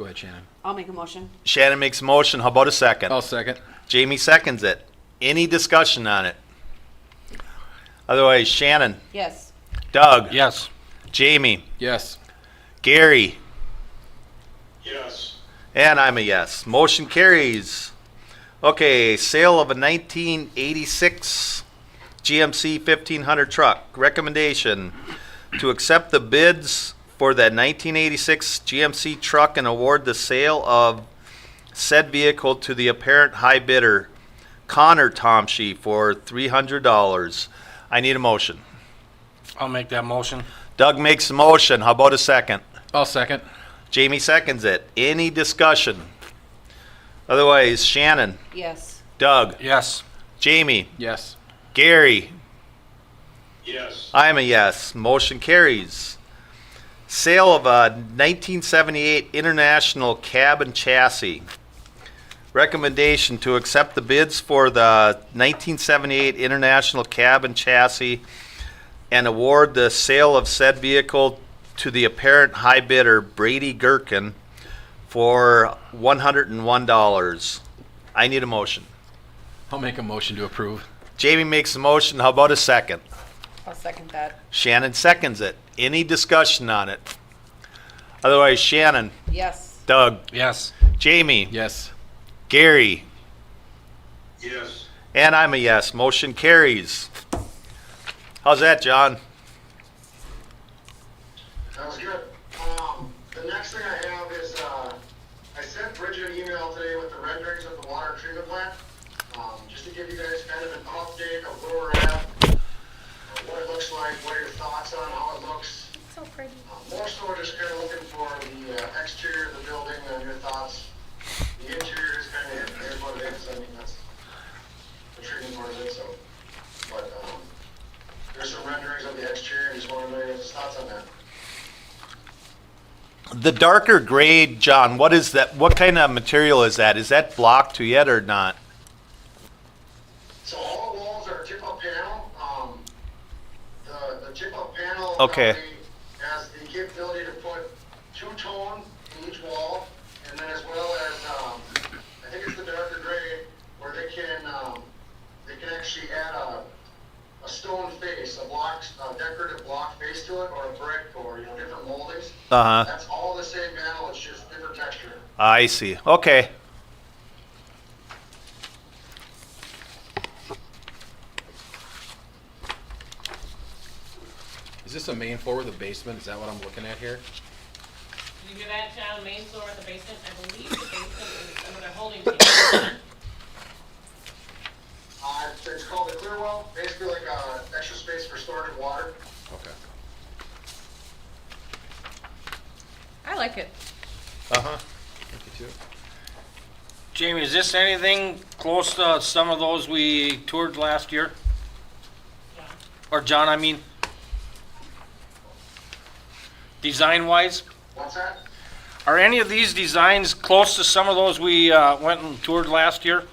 ahead, Shannon. I'll make a motion. Shannon makes a motion. How about a second? I'll second. Jamie seconds it. Any discussion on it? Otherwise, Shannon, Yes. Doug, Yes. Jamie, Yes. Gary, Yes. and I'm a yes. Motion carries. Okay, sale of a 1986 GMC 1500 truck. Recommendation to accept the bids for that 1986 GMC truck and award the sale of said vehicle to the apparent high bidder, Connor Tomsky, for $300. I need a motion. I'll make that motion. Doug makes a motion. How about a second? I'll second. Jamie seconds it. Any discussion? Otherwise, Shannon, Yes. Doug, Yes. Jamie, Yes. Gary, Yes. I'm a yes. Motion carries. Sale of a 1978 International cab and chassis. Recommendation to accept the bids for the 1978 International cab and chassis and award the sale of said vehicle to the apparent high bidder Brady Gherkin for $101. I need a motion. I'll make a motion to approve. Jamie makes a motion. How about a second? I'll second that. Shannon seconds it. Any discussion on it? Otherwise, Shannon, Yes. Doug, Yes. Jamie, Yes. Gary, Yes. and I'm a yes. Motion carries. How's that, John? That was good. The next thing I have is, I sent Bridget an email today with the renderings of the water treatment plant. Just to give you guys kind of an update of where we're at, what it looks like, what are your thoughts on how it looks. So pretty. More so we're just kind of looking for the exterior of the building and your thoughts. The interior is kind of, here's what it is. I mean, that's the treatment part of it, so. But, there's some renderings of the exterior, just want to know your thoughts on that. The darker gray, John, what is that? What kind of material is that? Is that block to yet or not? So all the walls are tip-up panel. The tip-up panel Okay. has the capability to put two-tone in each wall, and then as well as, I think it's the darker gray, where they can actually add a stone face, a decorative block face to it, or a brick, or, different moldings. Uh-huh. That's all the same panel, it's just different texture. I see. Okay. Is this a main floor with a basement? Is that what I'm looking at here? Did you do that, John? Main floor in the basement? I believe the basement is under their holding tank. It's called the clear well, basically like extra space for storage of water. Okay. I like it. Uh-huh. Thank you, too. Jamie, is this anything close to some of those we toured last year? Or John, I mean? Design-wise? What's that? Are any of these designs close to some of those we went and toured last year?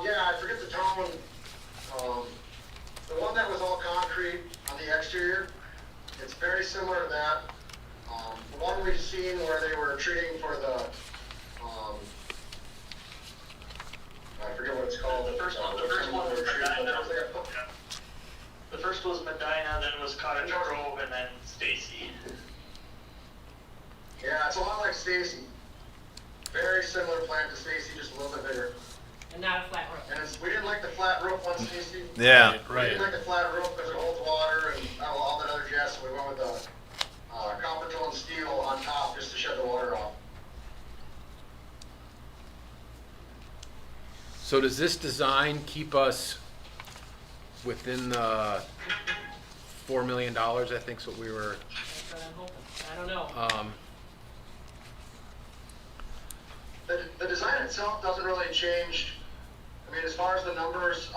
Yeah, I forget the tone. The one that was all concrete on the exterior, it's very similar to that. The one we've seen where they were treating for the, I forget what it's called. The first one was Medina. The first was Medina, then was Cottage Grove, and then Stacy. Yeah, it's a lot like Stacy. Very similar plant to Stacy, just a little bit bigger. And not a flat roof. And we didn't like the flat roof on Stacy. Yeah. We didn't like the flat roof because it holds water and all that other jazz, so we went with the copper tone steel on top just to shed the water off. So does this design keep us within the $4 million, I think is what we were, That's what I'm hoping. I don't know. The design itself doesn't really change. I mean, as far as the numbers,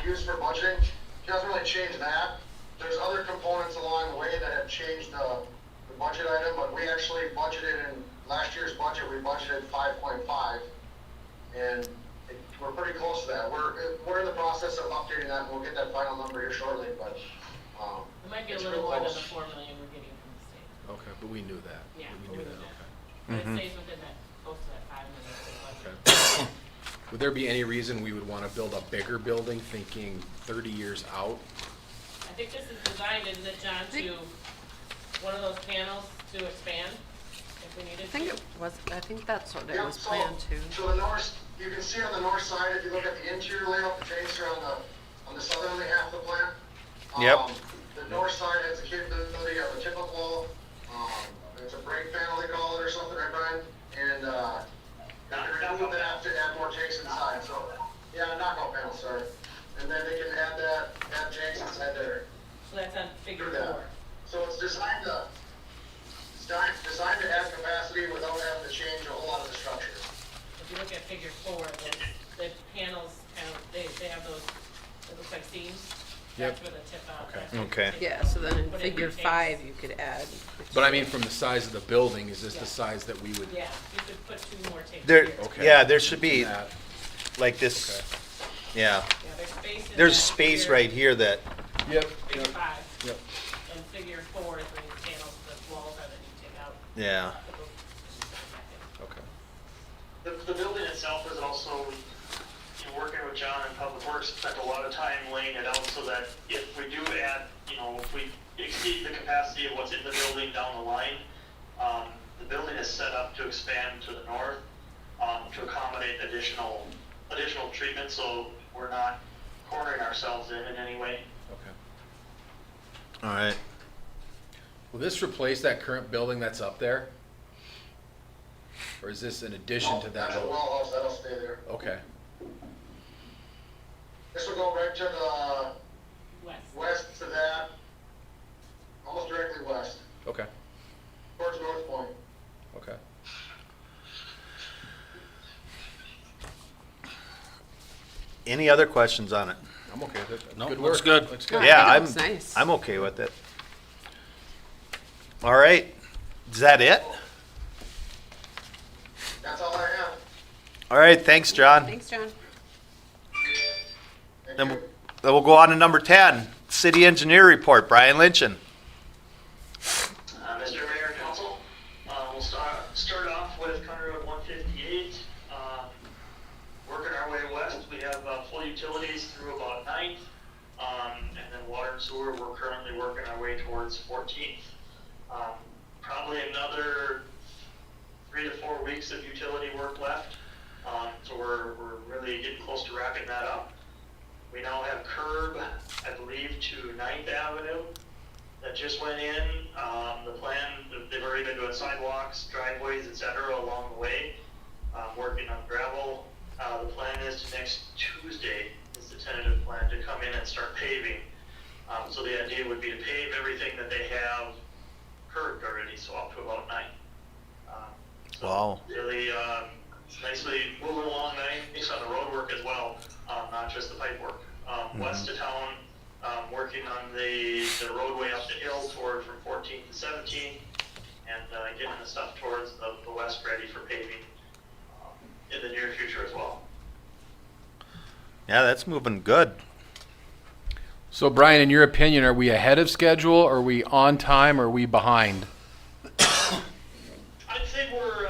used for budgeting, it doesn't really change that. There's other components along the way that have changed the budget item, but we actually budgeted in last year's budget, we budgeted 5.5, and we're pretty close to that. We're in the process of updating that, and we'll get that final number here shortly, but, It might be a it's little real more than the close. 4 million we're getting from the state. okay, but we knew that. Yeah, We knew that, But okay. it stays within that, close to that 5 million budget. Okay. Would there be any reason we would want to build a bigger building thinking 30 years out? I think this is designed, isn't it, John, to, one of those panels to expand if we needed to? I think that's what it Yeah, was so- planned to. So the north, you can see on the north side, if you look at the interior layout, the drains are on the southerly half of the plant. Yep. The north side has the capability of a typical, it's a brake panel they call it or something, right, Brian? And, you remove that to add more tanks inside, so, yeah, knockout panel, sorry. And then they can add tanks inside there. So that's on figure Do that. 4. So it's designed to add capacity without having to change a whole lot of the structure. If you look at figure 4, the panels kind of, they have those, it looks like seams. Yep. That's where the tip out. Okay. That's where Okay. the tip Yeah, out. so then in Put it figure tanks. 5, you could add. But I mean, from the size of the building, is this Yeah. the size that we would? Yeah, you could put 2 more tanks There, here. Okay. yeah, there should be That, like this, yeah. Yeah, there's space in There's that space figure- right here that, Yep, Figure yep, 5. yep. And figure 4 is where the panels, the walls are that you take out. yeah. Put those back in. Okay. The building itself is also, working with John and Public Works, spent a lot of time laying it out so that if we do add, if we exceed the capacity of what's in the building down the line, the building is set up to expand to the north, to accommodate additional treatment, so we're not cornering ourselves in any way. Okay. All right. Will this replace that current building that's up there? Or is this in addition to that? That's a little- well house, that'll stay there. Okay, This will go right to the West. west to that, almost directly west, okay, towards North Point. okay. Any other questions on it? I'm okay with it. No, Good looks work. good. Looks Yeah, good. Yeah, I I'm, think it looks nice. I'm okay with it. All right. Is that it? That's all I have. All right, thanks, John. Thanks, John. Thank Then you. we'll go on to number 10, City Engineer Report, Brian Lynchen. Mr. Mayor and Council, we'll start off with County Road 158. Working our way west, we have full utilities through about 9th, and then water and sewer, we're currently working our way towards 14th. Probably another 3 to 4 weeks of utility work left, so we're really getting close to wrapping that up. We now have curb, I believe, to 9th Avenue that just went in. The plan, they've already been doing sidewalks, driveways, et cetera, along the way, working on gravel. The plan is to next Tuesday is the tentative plan to come in and start paving. So the idea would be to pave everything that they have curved already, so up to about 9. So Wow. Really, it's nicely moving along nice on the road work as well, not just the pipe work. West of town, working on the roadway up the hill toward from 14th to 17th, and getting the stuff towards the west ready for paving in the near future as well. Yeah, that's moving good. So Brian, in your opinion, are we ahead of schedule? Are we on time? Or are we behind? I'd say we're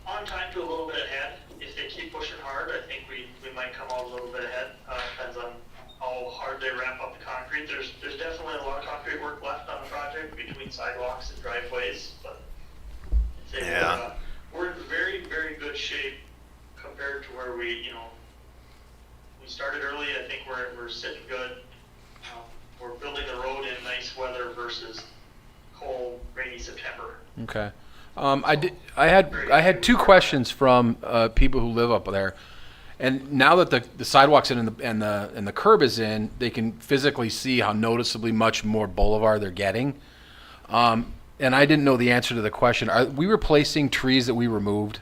on time to a little bit ahead. If they keep pushing hard, I think we might come out a little bit ahead. Depends on how hard they ramp up the concrete. There's definitely a lot of concrete work left on the project between sidewalks and driveways, but I'd say Yeah. we're in very, very good shape compared to where we started early. I think we're sitting good. We're building the road in nice weather versus cold, rainy September. Okay. I had two questions from people who live up there, and now that the sidewalk's in and the curb is in, they can physically see how noticeably much more boulevard they're getting. And I didn't know the answer to the question. Are we replacing trees that we removed,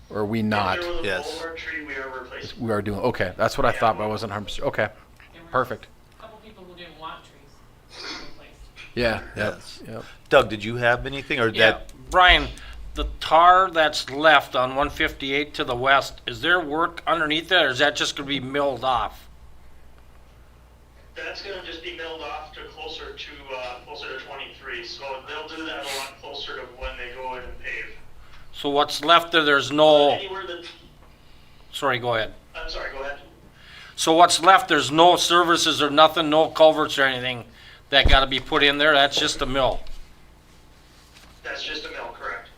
or are we not? If there was a Yes. boulevard tree, we are replacing. We are doing okay. That's what I Yeah, thought, but I wasn't 100%. Okay, There were perfect. a couple people who didn't want trees replaced. Yeah. Yes. Yep. Doug, did you have anything, or Yeah, that? Brian, the tar that's left on 158 to the west, is there work underneath that, or is that just gonna be milled off? That's gonna just be milled off to closer to 23, so they'll do that a lot closer to when they go in and pave. So what's left there, there's no, Anywhere that, sorry, go ahead. I'm sorry, go ahead. So what's left, there's no services or nothing, no culverts or anything that gotta be put in there, that's just a mill? That's just a mill, correct?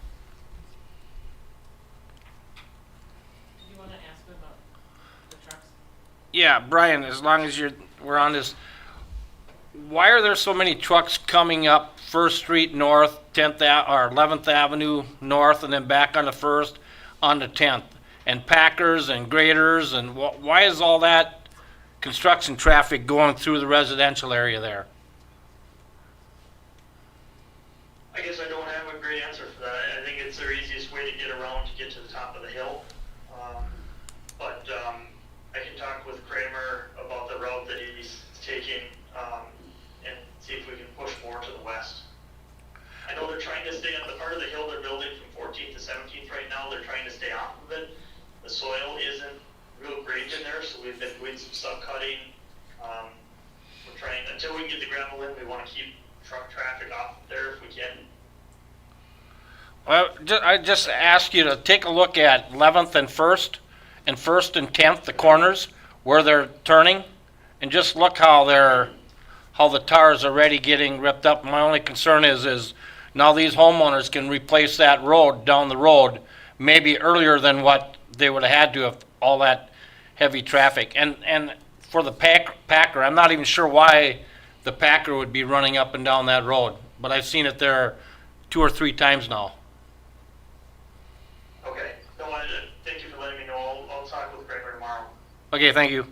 Do you wanna ask them about the trucks? Yeah, Brian, as long as we're on this, why are there so many trucks coming up First Street North, 11th Avenue North, and then back on the First, on the 10th? And packers and graders, and why is all that construction traffic going through the residential area there? I guess I don't have a great answer for that. I think it's their easiest way to get around to get to the top of the hill. But I can talk with Kramer about the route that he's taking and see if we can push more to the west. I know they're trying to stay on the part of the hill they're building from 14th to 17th right now. They're trying to stay off of it. The soil isn't real great in there, so we've been doing some subcutting. We're trying, until we can get the gravel in, we want to keep truck traffic off there if we can. Well, I just ask you to take a look at 11th and 1st, and 1st and 10th, the corners, where they're turning, and just look how the tar is already getting ripped up. My only concern is now these homeowners can replace that road down the road maybe earlier than what they would have had to have all that heavy traffic. And for the packer, I'm not even sure why the packer would be running up and down that road, but I've seen it there 2 or 3 times now. Okay. No, thank you for letting me know. I'll talk with Kramer tomorrow. Okay, thank you.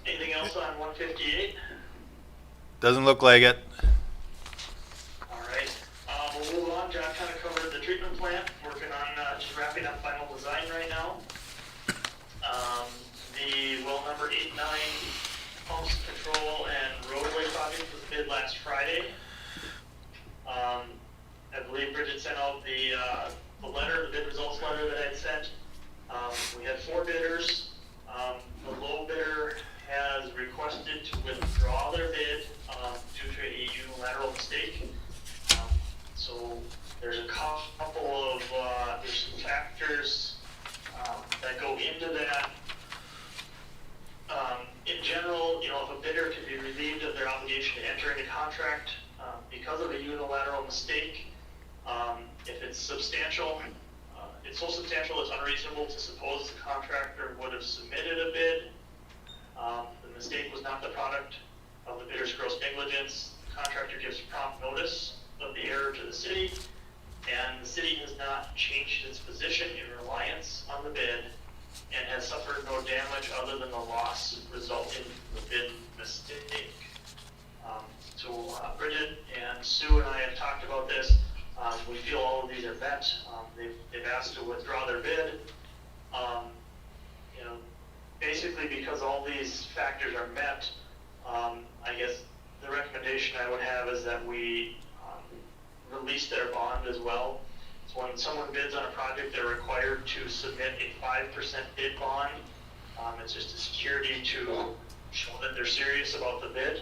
Anything else on 158? Doesn't look like it. All right. We'll move on. John kind of covered the treatment plant. Working on just wrapping up final design right now. The well number 8-9 pumps control and roadway project was bid last Friday. I believe Bridget sent out the letter, the bid results letter that I'd sent. We had 4 bidders. The low bidder has requested to withdraw their bid due to a unilateral mistake. So there's a couple of there's some factors that go into that. In general, if a bidder can be relieved of their obligation to enter into contract because of a unilateral mistake, if it's substantial, it's so substantial it's unreasonable to suppose the contractor would have submitted a bid. The mistake was not the product of the bidder's gross negligence. The contractor gives prompt notice of the error to the city, and the city has not changed its position in reliance on the bid and has suffered no damage other than the loss resulting from the bid mistake. So Bridget and Sue and I have talked about this. We feel all of these are met. They've asked to withdraw their bid. Basically because all these factors are met, I guess the recommendation I would have is that we release their bond as well. So when someone bids on a project, they're required to submit a 5% bid bond. It's just a security to show that they're serious about the bid.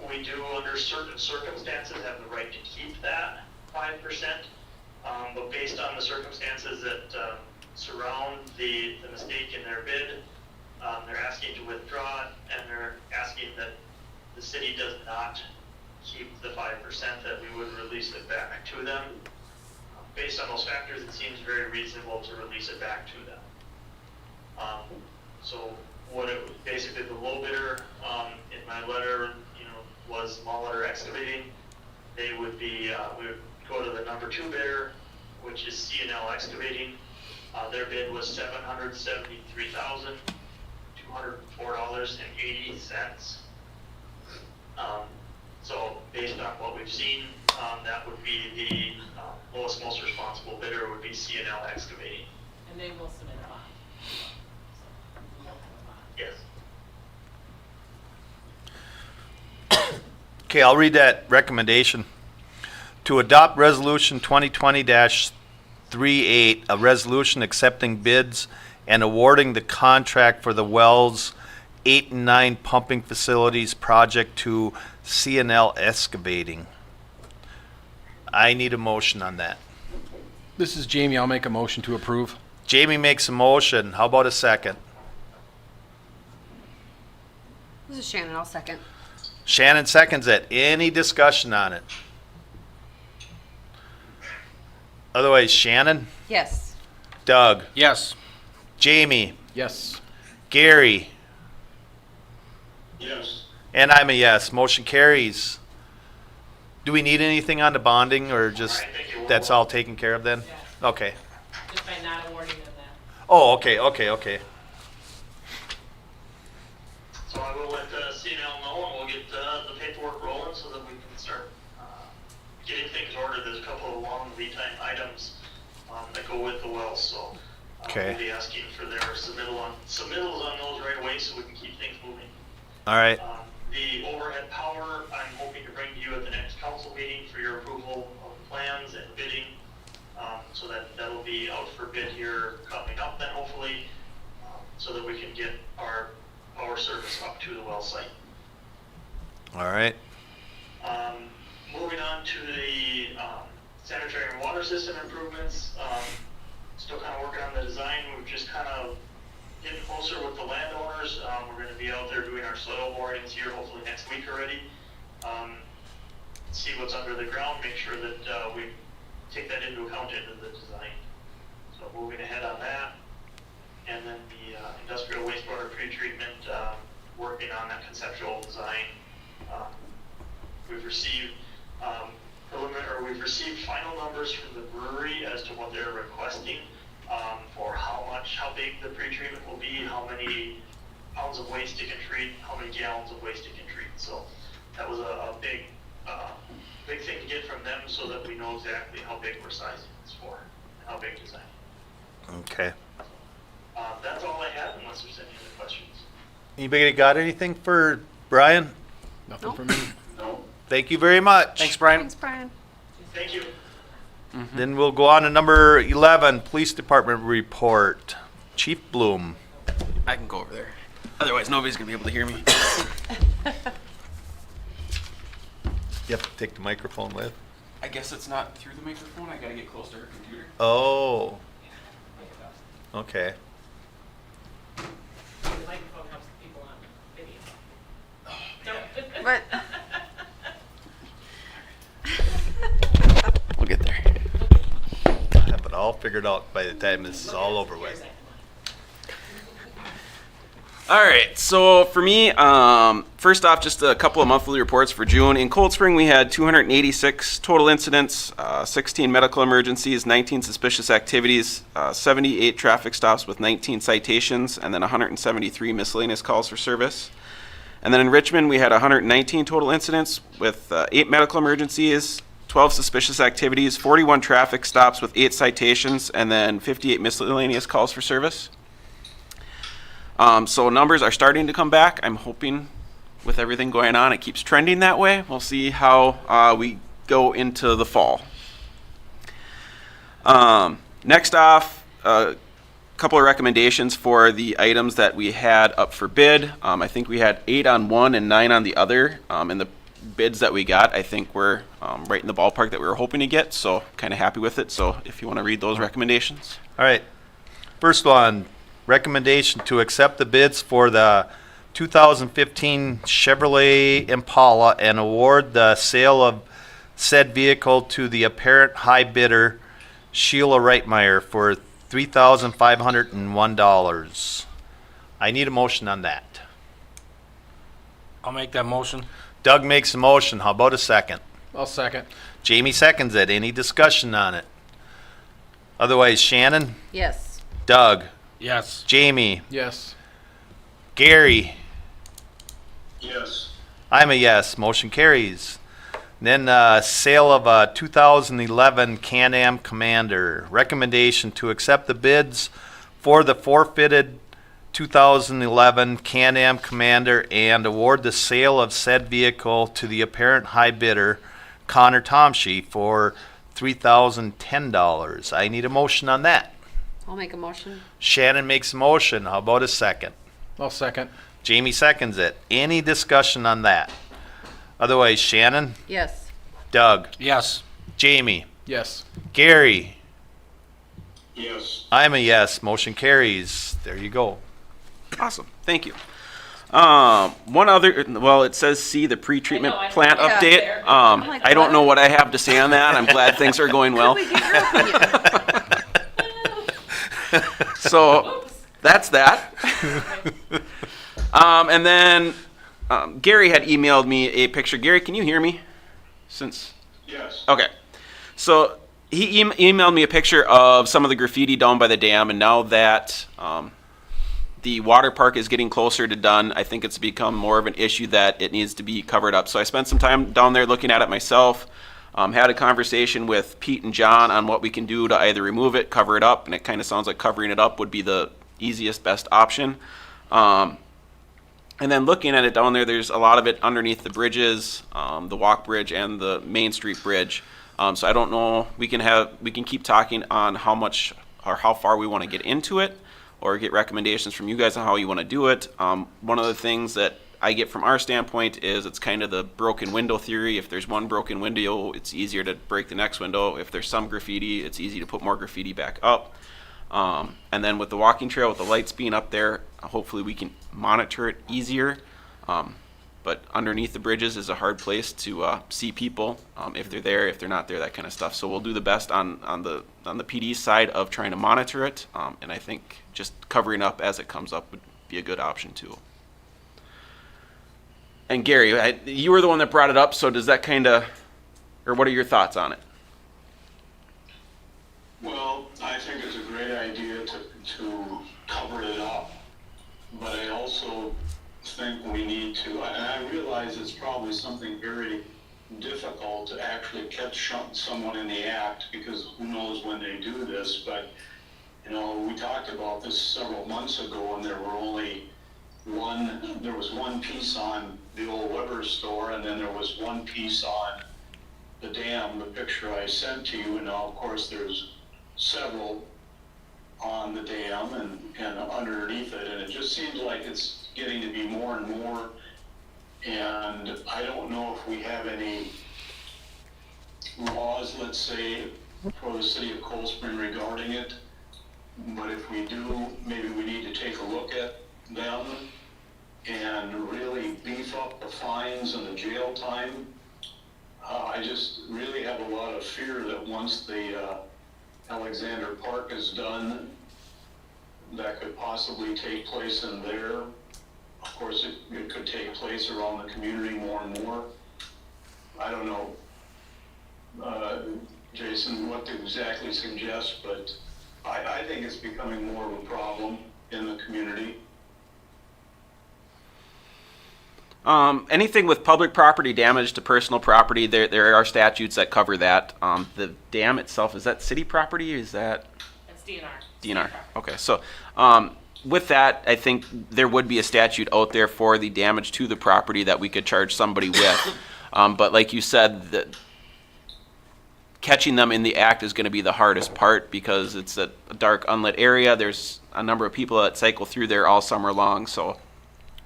We do, under certain circumstances, have the right to keep that 5%, but based on the circumstances that surround the mistake in their bid, they're asking to withdraw it, and they're asking that the city does not keep the 5%, that we would release it back to them. Based on those factors, it seems very reasonable to release it back to them. So what it, basically the low bidder, in my letter, was Molitor Excavating. They would be, we would go to the number 2 bidder, which is C&L Excavating. Their bid was $773,204.80. So based on what we've seen, that would be the lowest, most responsible bidder would be C&L Excavating. And they will submit a bond. So, they'll have a bond. Yes. Okay, I'll read that recommendation. To adopt Resolution 2020-38, a resolution accepting bids and awarding the contract for the Wells 8 and 9 pumping facilities project to C&L Excavating. I need a motion on that. This is Jamie. I'll make a motion to approve. Jamie makes a motion. How about a second? This is Shannon, I'll second. Shannon seconds it. Any discussion on it? Otherwise, Shannon, Yes. Doug, Yes. Jamie, Yes. Gary, Yes. and I'm a yes. Motion carries. Do we need anything on the bonding or just I think it will. that's all taken care of then? Yeah. Okay. Just by not awarding them that. Oh, okay. So I will let C&L know, and we'll get the paperwork rolling so that we can start getting things ordered. There's a couple of long lead time items that go with the wells, so Okay. we'll be asking for their submittals on those right away so we can keep things moving. All right. The overhead power, I'm hoping to bring to you at the next council meeting for your approval of the plans and bidding. So that'll be out for bid here coming up then hopefully, so that we can get our power service up to the well site. All right. Moving on to the sanitary and water system improvements, still kind of working on the design. We're just kind of getting closer with the landowners. We're going to be out there doing our soil borings here hopefully next week already. See what's under the ground, make sure that we take that into account into the design. So moving ahead on that. And then the industrial wastewater pretreatment, working on that conceptual design. We've received we've received final numbers from the brewery as to what they're requesting for how big the pretreatment will be, how many pounds of waste it can treat, how many gallons of waste it can treat. So that was a big thing to get from them so that we know exactly how big we're sizing this for, and how big design. Okay. That's all I have unless there's any other questions. Anybody got anything for Brian? Nothing from me. No. Thank you very much. Thanks, Brian. Thanks, Brian. Thank you. Then we'll go on to number 11, Police Department report. Chief Bloom. I can go over there. Otherwise, nobody's gonna be able to hear me. You have to take the microphone with. I guess it's not through the microphone. I gotta get close to her computer. Oh. Okay. The microphone helps people on video. Don't. But We'll get there. Have it all figured out by the time this is all over with. All right, so for me, first off, just a couple of monthly reports for June. In Cold Spring, we had 286 total incidents, 16 medical emergencies, 19 suspicious activities, 78 traffic stops with 19 citations, and then 173 miscellaneous calls for service. And then in Richmond, we had 119 total incidents with 8 medical emergencies, 12 suspicious activities, 41 traffic stops with 8 citations, and then 58 miscellaneous calls for service. So numbers are starting to come back. I'm hoping with everything going on, it keeps trending that way. We'll see how we go into the fall. Next off, a couple of recommendations for the items that we had up for bid. I think we had 8 on one and 9 on the other. And the bids that we got, I think we're right in the ballpark that we were hoping to get. So kind of happy with it. So if you want to read those recommendations. All right. First one, recommendation to accept the bids for the 2015 Chevrolet Impala and award the sale of said vehicle to the apparent high bidder, Sheila Reitmeyer, for $3,501. I need a motion on that. I'll make that motion. Doug makes a motion. How about a second? I'll second. Jamie seconds it. Any discussion on it? Otherwise, Shannon, Yes. Doug, Yes. Jamie, Yes. Gary, Yes. I'm a yes. Motion carries. Then sale of a 2011 Can-Am Commander. Recommendation to accept the bids for the forfeited 2011 Can-Am Commander and award the sale of said vehicle to the apparent high bidder, Connor Tomshe, for $3,010. I need a motion on that. I'll make a motion. Shannon makes a motion. How about a second? I'll second. Jamie seconds it. Any discussion on that? Otherwise, Shannon, Yes. Doug, Yes. Jamie, Yes. Gary, Yes. I'm a yes. Motion carries. There you go. Awesome. Thank you. One other, well, it says see the pre-treatment I know, I plant saw that update. there. like, I don't what? know what I have to say on that. I'm glad things are going well. We get your opinion. So that's that. And then Gary had emailed me a picture. Gary, can you hear me? Yes. Okay. So he emailed me a picture of some of the graffiti down by the dam, and now that the water park is getting closer to done, I think it's become more of an issue that it needs to be covered up. So I spent some time down there looking at it myself. Had a conversation with Pete and John on what we can do to either remove it, cover it up, and it kind of sounds like covering it up would be the easiest, best option. And then looking at it down there, there's a lot of it underneath the bridges, the walk bridge and the Main Street bridge. So I don't know, we can keep talking on how much or how far we want to get into it, or get recommendations from you guys on how you want to do it. One of the things that I get from our standpoint is it's kind of the broken window theory. If there's one broken window, it's easier to break the next window. If there's some graffiti, it's easy to put more graffiti back up. And then with the walking trail, with the lights being up there, hopefully we can monitor it easier. But underneath the bridges is a hard place to see people, if they're there, if they're not there, that kind of stuff. So we'll do the best on the PD side of trying to monitor it. And I think just covering up as it comes up would be a good option too. And Gary, you were the one that brought it up, so does that kind of, or what are your thoughts on it? Well, I think it's a great idea to cover it up, but I also think we need to, and I realize it's probably something very difficult to actually catch someone in the act, because who knows when they do this, but, you know, we talked about this several months ago, and there was one piece on the old Weber store, and then there was one piece on the dam, the picture I sent to you, and now, of course, there's several on the dam and underneath it, and it just seems like it's getting to be more and more, and I don't know if we have any laws, let's say, for the city of Cold Spring regarding it, but if we do, maybe we need to take a look at them and really beef up the fines and the jail time. I just really have a lot of fear that once the Alexander Park is done, that could possibly take place in there. Of course, it could take place around the community more and more. I don't know, Jason, what to exactly suggest, but I think it's becoming more of a problem in the community. Anything with public property damage to personal property, there are statutes that cover that. The dam itself, is that city property? Is that? It's DNR. DNR. Okay, so with that, I think there would be a statute out there for the damage to the property that we could charge somebody with. But like you said, catching them in the act is going to be the hardest part, because it's a dark, unlit area. There's a number of people that cycle through there all summer long, so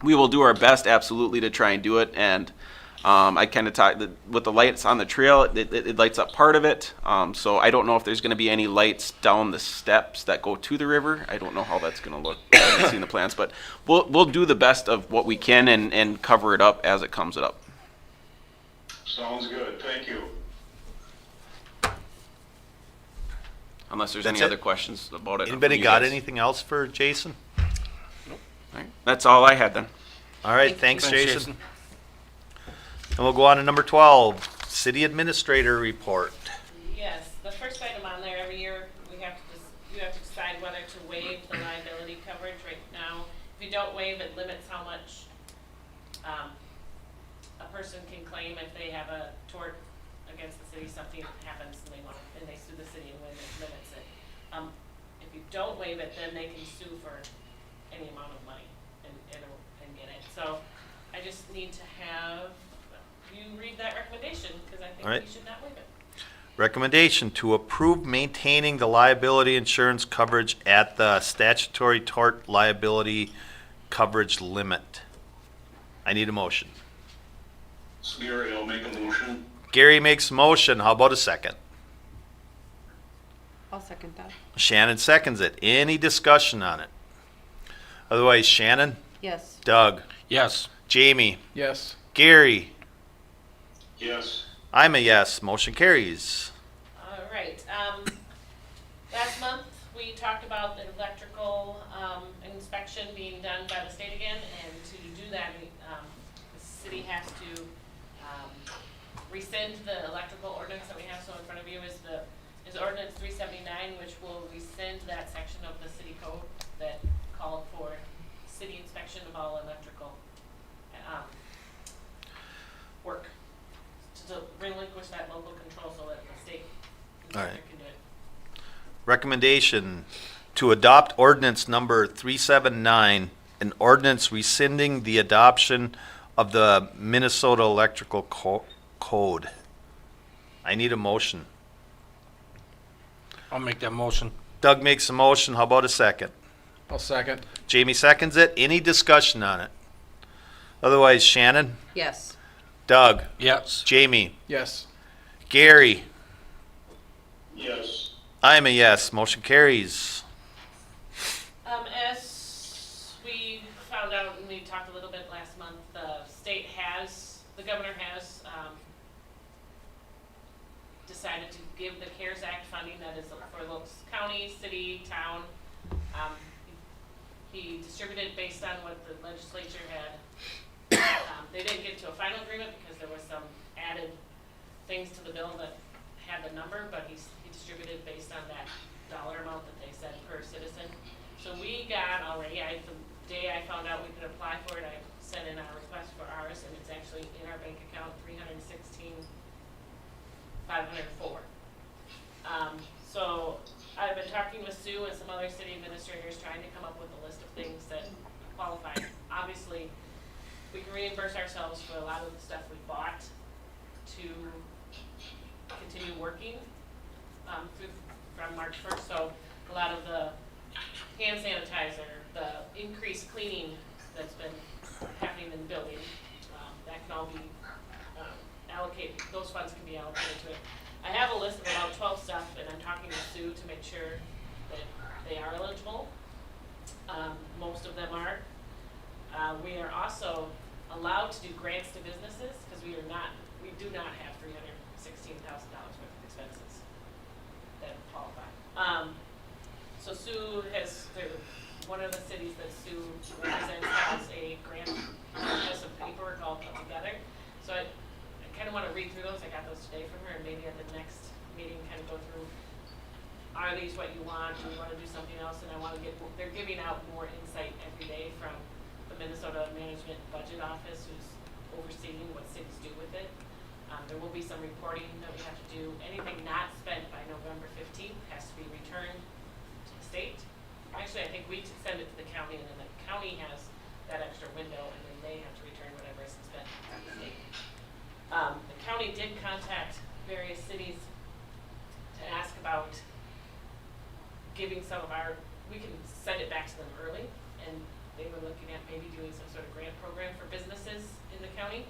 we will do our best, absolutely, to try and do it. And I kind of talked with the lights on the trail, it lights up part of it. So I don't know if there's going to be any lights down the steps that go to the river. I don't know how that's going to look. I haven't seen the plans, but we'll do the best of what we can and cover it up as it comes up. Sounds good. Thank you. Unless there's That's any it? other questions about it. Anybody from you got guys. anything else for Jason? right, that's all I had then. All right, thanks, Thanks, Jason. And we'll go on to number 12, City Administrator Report. Yes, the first item on there, every year, you have to decide whether to waive the liability coverage right now. If you don't waive, it limits how much, a person can claim if they have a tort against the city, something happens and they sue the city and win, it limits it. If you don't waive it, then they can sue for any amount of money and get it. So I just need to have you read that recommendation, because I think All right. we should not waive it. Recommendation to approve maintaining the liability insurance coverage at the statutory tort liability coverage limit. I need a motion. So Gary, I'll make a motion. Gary makes a motion. How about a second? I'll second that. Shannon seconds it. Any discussion on it? Otherwise, Shannon, Yes. Doug, Yes. Jamie, Yes. Gary, Yes. I'm a yes. Motion carries. All right, last month, we talked about the electrical, inspection being done by the state again, and to do that, the city has to, rescind the electrical ordinance that we have. So in front of you is ordinance 379, which will rescind that section of the city code that called for city inspection of all electrical, work, to relinquish that local control so that the state All right. inspector can do it. Recommendation to adopt ordinance number 379, an ordinance rescinding the adoption of the Minnesota Electrical Code. I need a motion. I'll make that motion. Doug makes a motion. How about a second? I'll second. Jamie seconds it. Any discussion on it? Otherwise, Shannon, Yes. Doug, Yes. Jamie, Yes. Gary, Yes. Um, I'm a yes. Motion carries. As we found out, and we talked a little bit last month, the governor has, decided to give the CARES Act funding that is for local county, city, town. He distributed based on what the legislature had. They didn't get to a final agreement because there was some added things to the bill that had the number, but he distributed based on that dollar amount that they said per citizen. So we got already, the day I found out we could apply for it, I sent in our request for ours, and it's actually in our bank account, $316,504. So I've been talking with Sue and some other city administrators, trying to come up with a list of things that qualify. Obviously, we can reimburse ourselves for a lot of the stuff we bought to continue working from March 1st. So a lot of the hand sanitizer, the increased cleaning that's been happening in the building, that can all be allocated, those funds can be allocated to it. I have a list of about 12 stuff, and I'm talking to Sue to make sure that they are eligible. Most of them are. We are also allowed to do grants to businesses, because we do not have $316,000 worth of expenses that qualify. So Sue one of the cities that Sue represents has a grant, has some paperwork all put together. So I kind of want to read through those. I got those today from her, and maybe at the next meeting kind of go through, are these what you want? Do you want to do something else? And they're giving out more insight every day from the Minnesota Management Budget Office, who's overseeing what cities do with it. There will be some reporting that we have to do. Anything not spent by November 15th has to be returned to the state. Actually, I think we send it to the county, and then the county has that extra window, and then they have to return whatever is spent to the state. The county did contact various cities to ask about giving some of we can send it back to them early, and they were looking at maybe doing some sort of grant program for businesses in the county.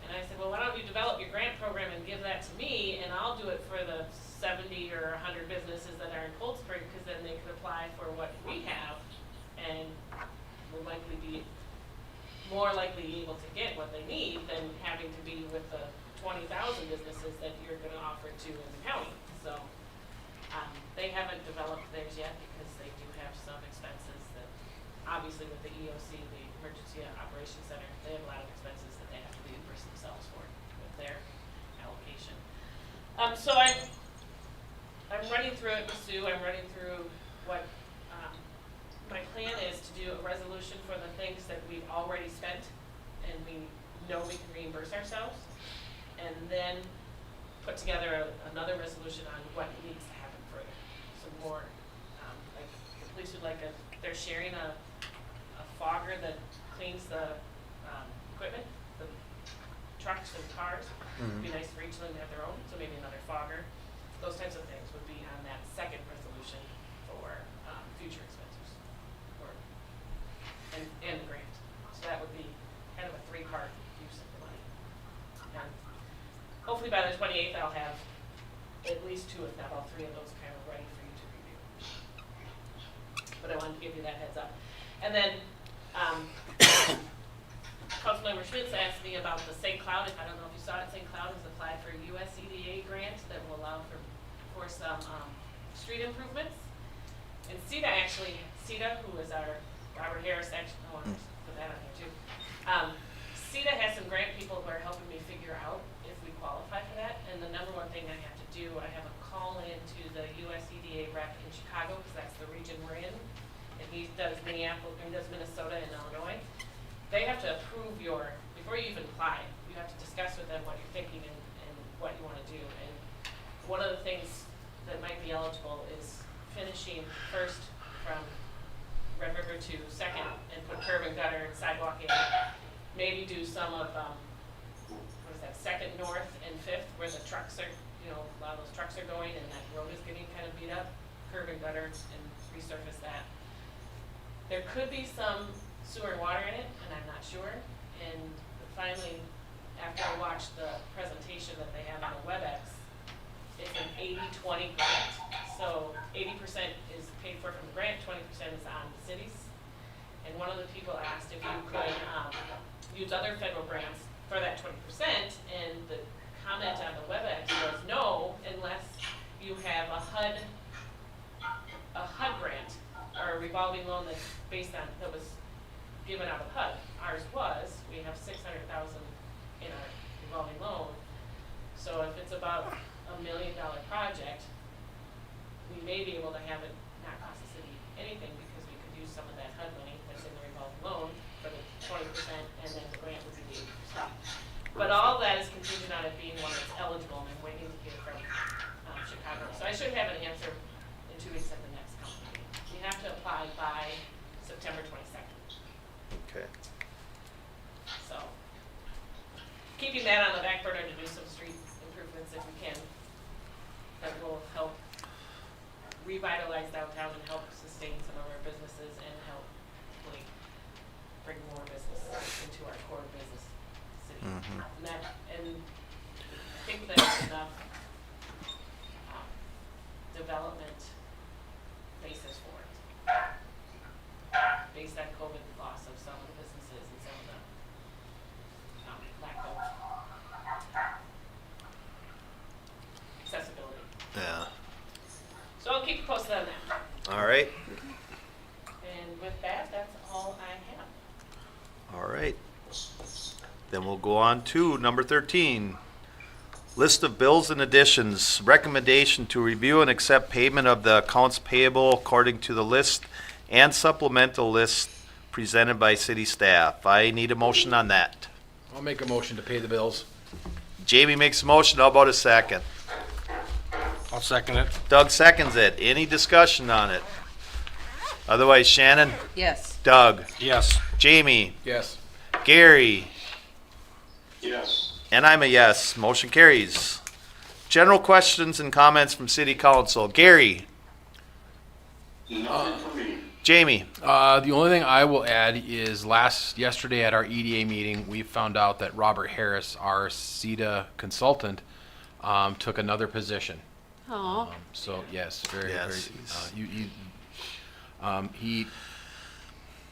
And I said, well, why don't you develop your grant program and give that to me, and I'll do it for the 70 or 100 businesses that are in Cold Spring, because then they could apply for what we have, and will likely be more likely able to get what they need than having to be with the 20,000 businesses that you're going to offer to in the county. So they haven't developed theirs yet, because they do have some expenses that obviously with the EOC, the Emergency Operations Center, they have a lot of expenses that they have to reimburse themselves for with their allocation. So I'm running through it with Sue, I'm running through what, my plan is to do a resolution for the things that we've already spent and we know we can reimburse ourselves. And then put together another resolution on what needs to happen further. Some more, like the police would like they're sharing a fogger that cleans the equipment, the trucks and cars. It'd be nice for each of them to have their own, so maybe another fogger. Those types of things would be on that second resolution for future expenses. And the grant. So that would be kind of a three-part use of the money. And hopefully by the 28th I'll have at least two, if not all three of those kind of ready for you to review. But I wanted to give you that heads up. And then Councilmember Schmitz asked me about the St. Cloud. I don't know if you saw it. St. Cloud has applied for a USEDA grant that will allow for some street improvements. And CETA, who is our Robert Harris, actually, I want to put that on here too. CETA has some grant people who are helping me figure out if we qualify for that. And the number one thing I have to do, I have a call in to the USEDA rep in Chicago, because that's the region we're in. And he does Minnesota and Illinois. They have to approve before you even apply, you have to discuss with them what you're thinking and what you want to do. And one of the things that might be eligible is finishing first from Red River to Second and put curb and gutter and sidewalk in. Maybe do some of, Second North and Fifth, where the trucks are, a lot of those trucks are going and that road is getting kind of beat up. Curb and gutter and resurface that. There could be some sewer and water in it, and I'm not sure. And finally, after I watched the presentation that they have on the WebEx, it's an 80-20 grant. So 80% is paid for from the grant, 20% is on the cities. And one of the people asked if you could use other federal grants for that 20%, and the comment on the WebEx was no, unless you have a HUD grant or a revolving loan that was given out of HUD. Ours was, we have $600,000 in our revolving loan. So if it's about $1 million project, we may be able to have it not cost the city anything, because we could use some of that HUD money that's in the revolving loan for the 20%, and then the grant would be the 80%. But all that is contingent on it being one that's eligible, and I'm waiting to hear from Chicago. So I should have an answer in 2 weeks at the next council meeting. You have to apply by September 22nd. Okay. So, keeping that on the back burner to do some street improvements if we can. That will help revitalize downtown and help sustain some of our businesses and help hopefully bring more business into our core business city. And I think there's enough development basis for it. Based on COVID loss of some of the businesses and some of the lack of accessibility. Yeah. So I'll keep you posted on that. All right. And with that, that's all I have. All right. Then we'll go on to number 13. List of bills and additions. Recommendation to review and accept payment of the accounts payable according to the list and supplemental list presented by city staff. I need a motion on that. I'll make a motion to pay the bills. Jamie makes a motion. How about a second? I'll second it. Doug seconds it. Any discussion on it? Otherwise, Shannon? Yes. Doug? Yes. Jamie? Yes. Gary? Yes. And I'm a yes. Motion carries. General questions and comments from city council. Gary? Nothing for me. Jamie? The only thing I will add is yesterday at our EDA meeting, we found out that Robert Harris, our CETA consultant, took another position. Oh. So yes, very, Yes,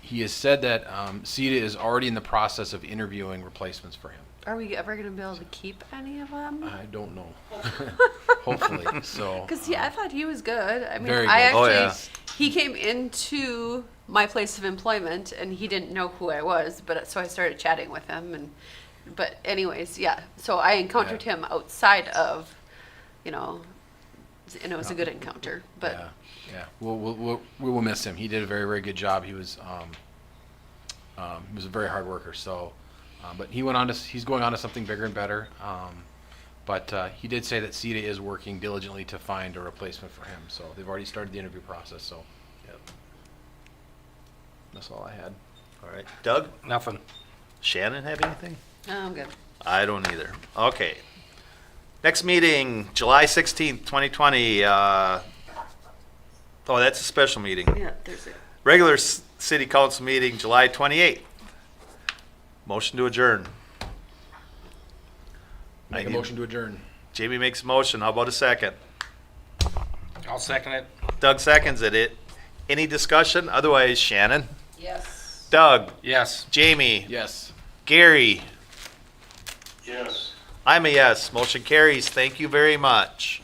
he has said that CETA is already in the process of interviewing replacements for him. Are we ever going to be able to keep any of them? I don't know. Hopefully, so. Because I thought he was good. I mean, Very I good. Oh, actually, yeah. he came into my place of employment, and he didn't know who I was, but so I started chatting with him, but anyways, yeah, so I encountered him outside of, and it was a good encounter, but. Yeah, we will miss him. He did a very, very good job. He was a very hard worker. So, but he's going on to something bigger and better. But he did say that CEDA is working diligently to find a replacement for him. So they've already started the interview process. So, yep. That's all I had. All right. Doug? Nothing. Shannon have anything? No, I'm good. I don't either. Okay. Next meeting, July 16th, 2020. Oh, that's a special meeting. Yeah, there's it. Regular city council meeting, July 28th. Motion to adjourn. Make a motion to adjourn. Jamie makes a motion. How about a second? I'll second it. Doug seconds it. Any discussion? Otherwise, Shannon? Yes. Doug? Yes. Jamie? Yes. Gary? Yes. I'm a yes. Motion carries. Thank you very much.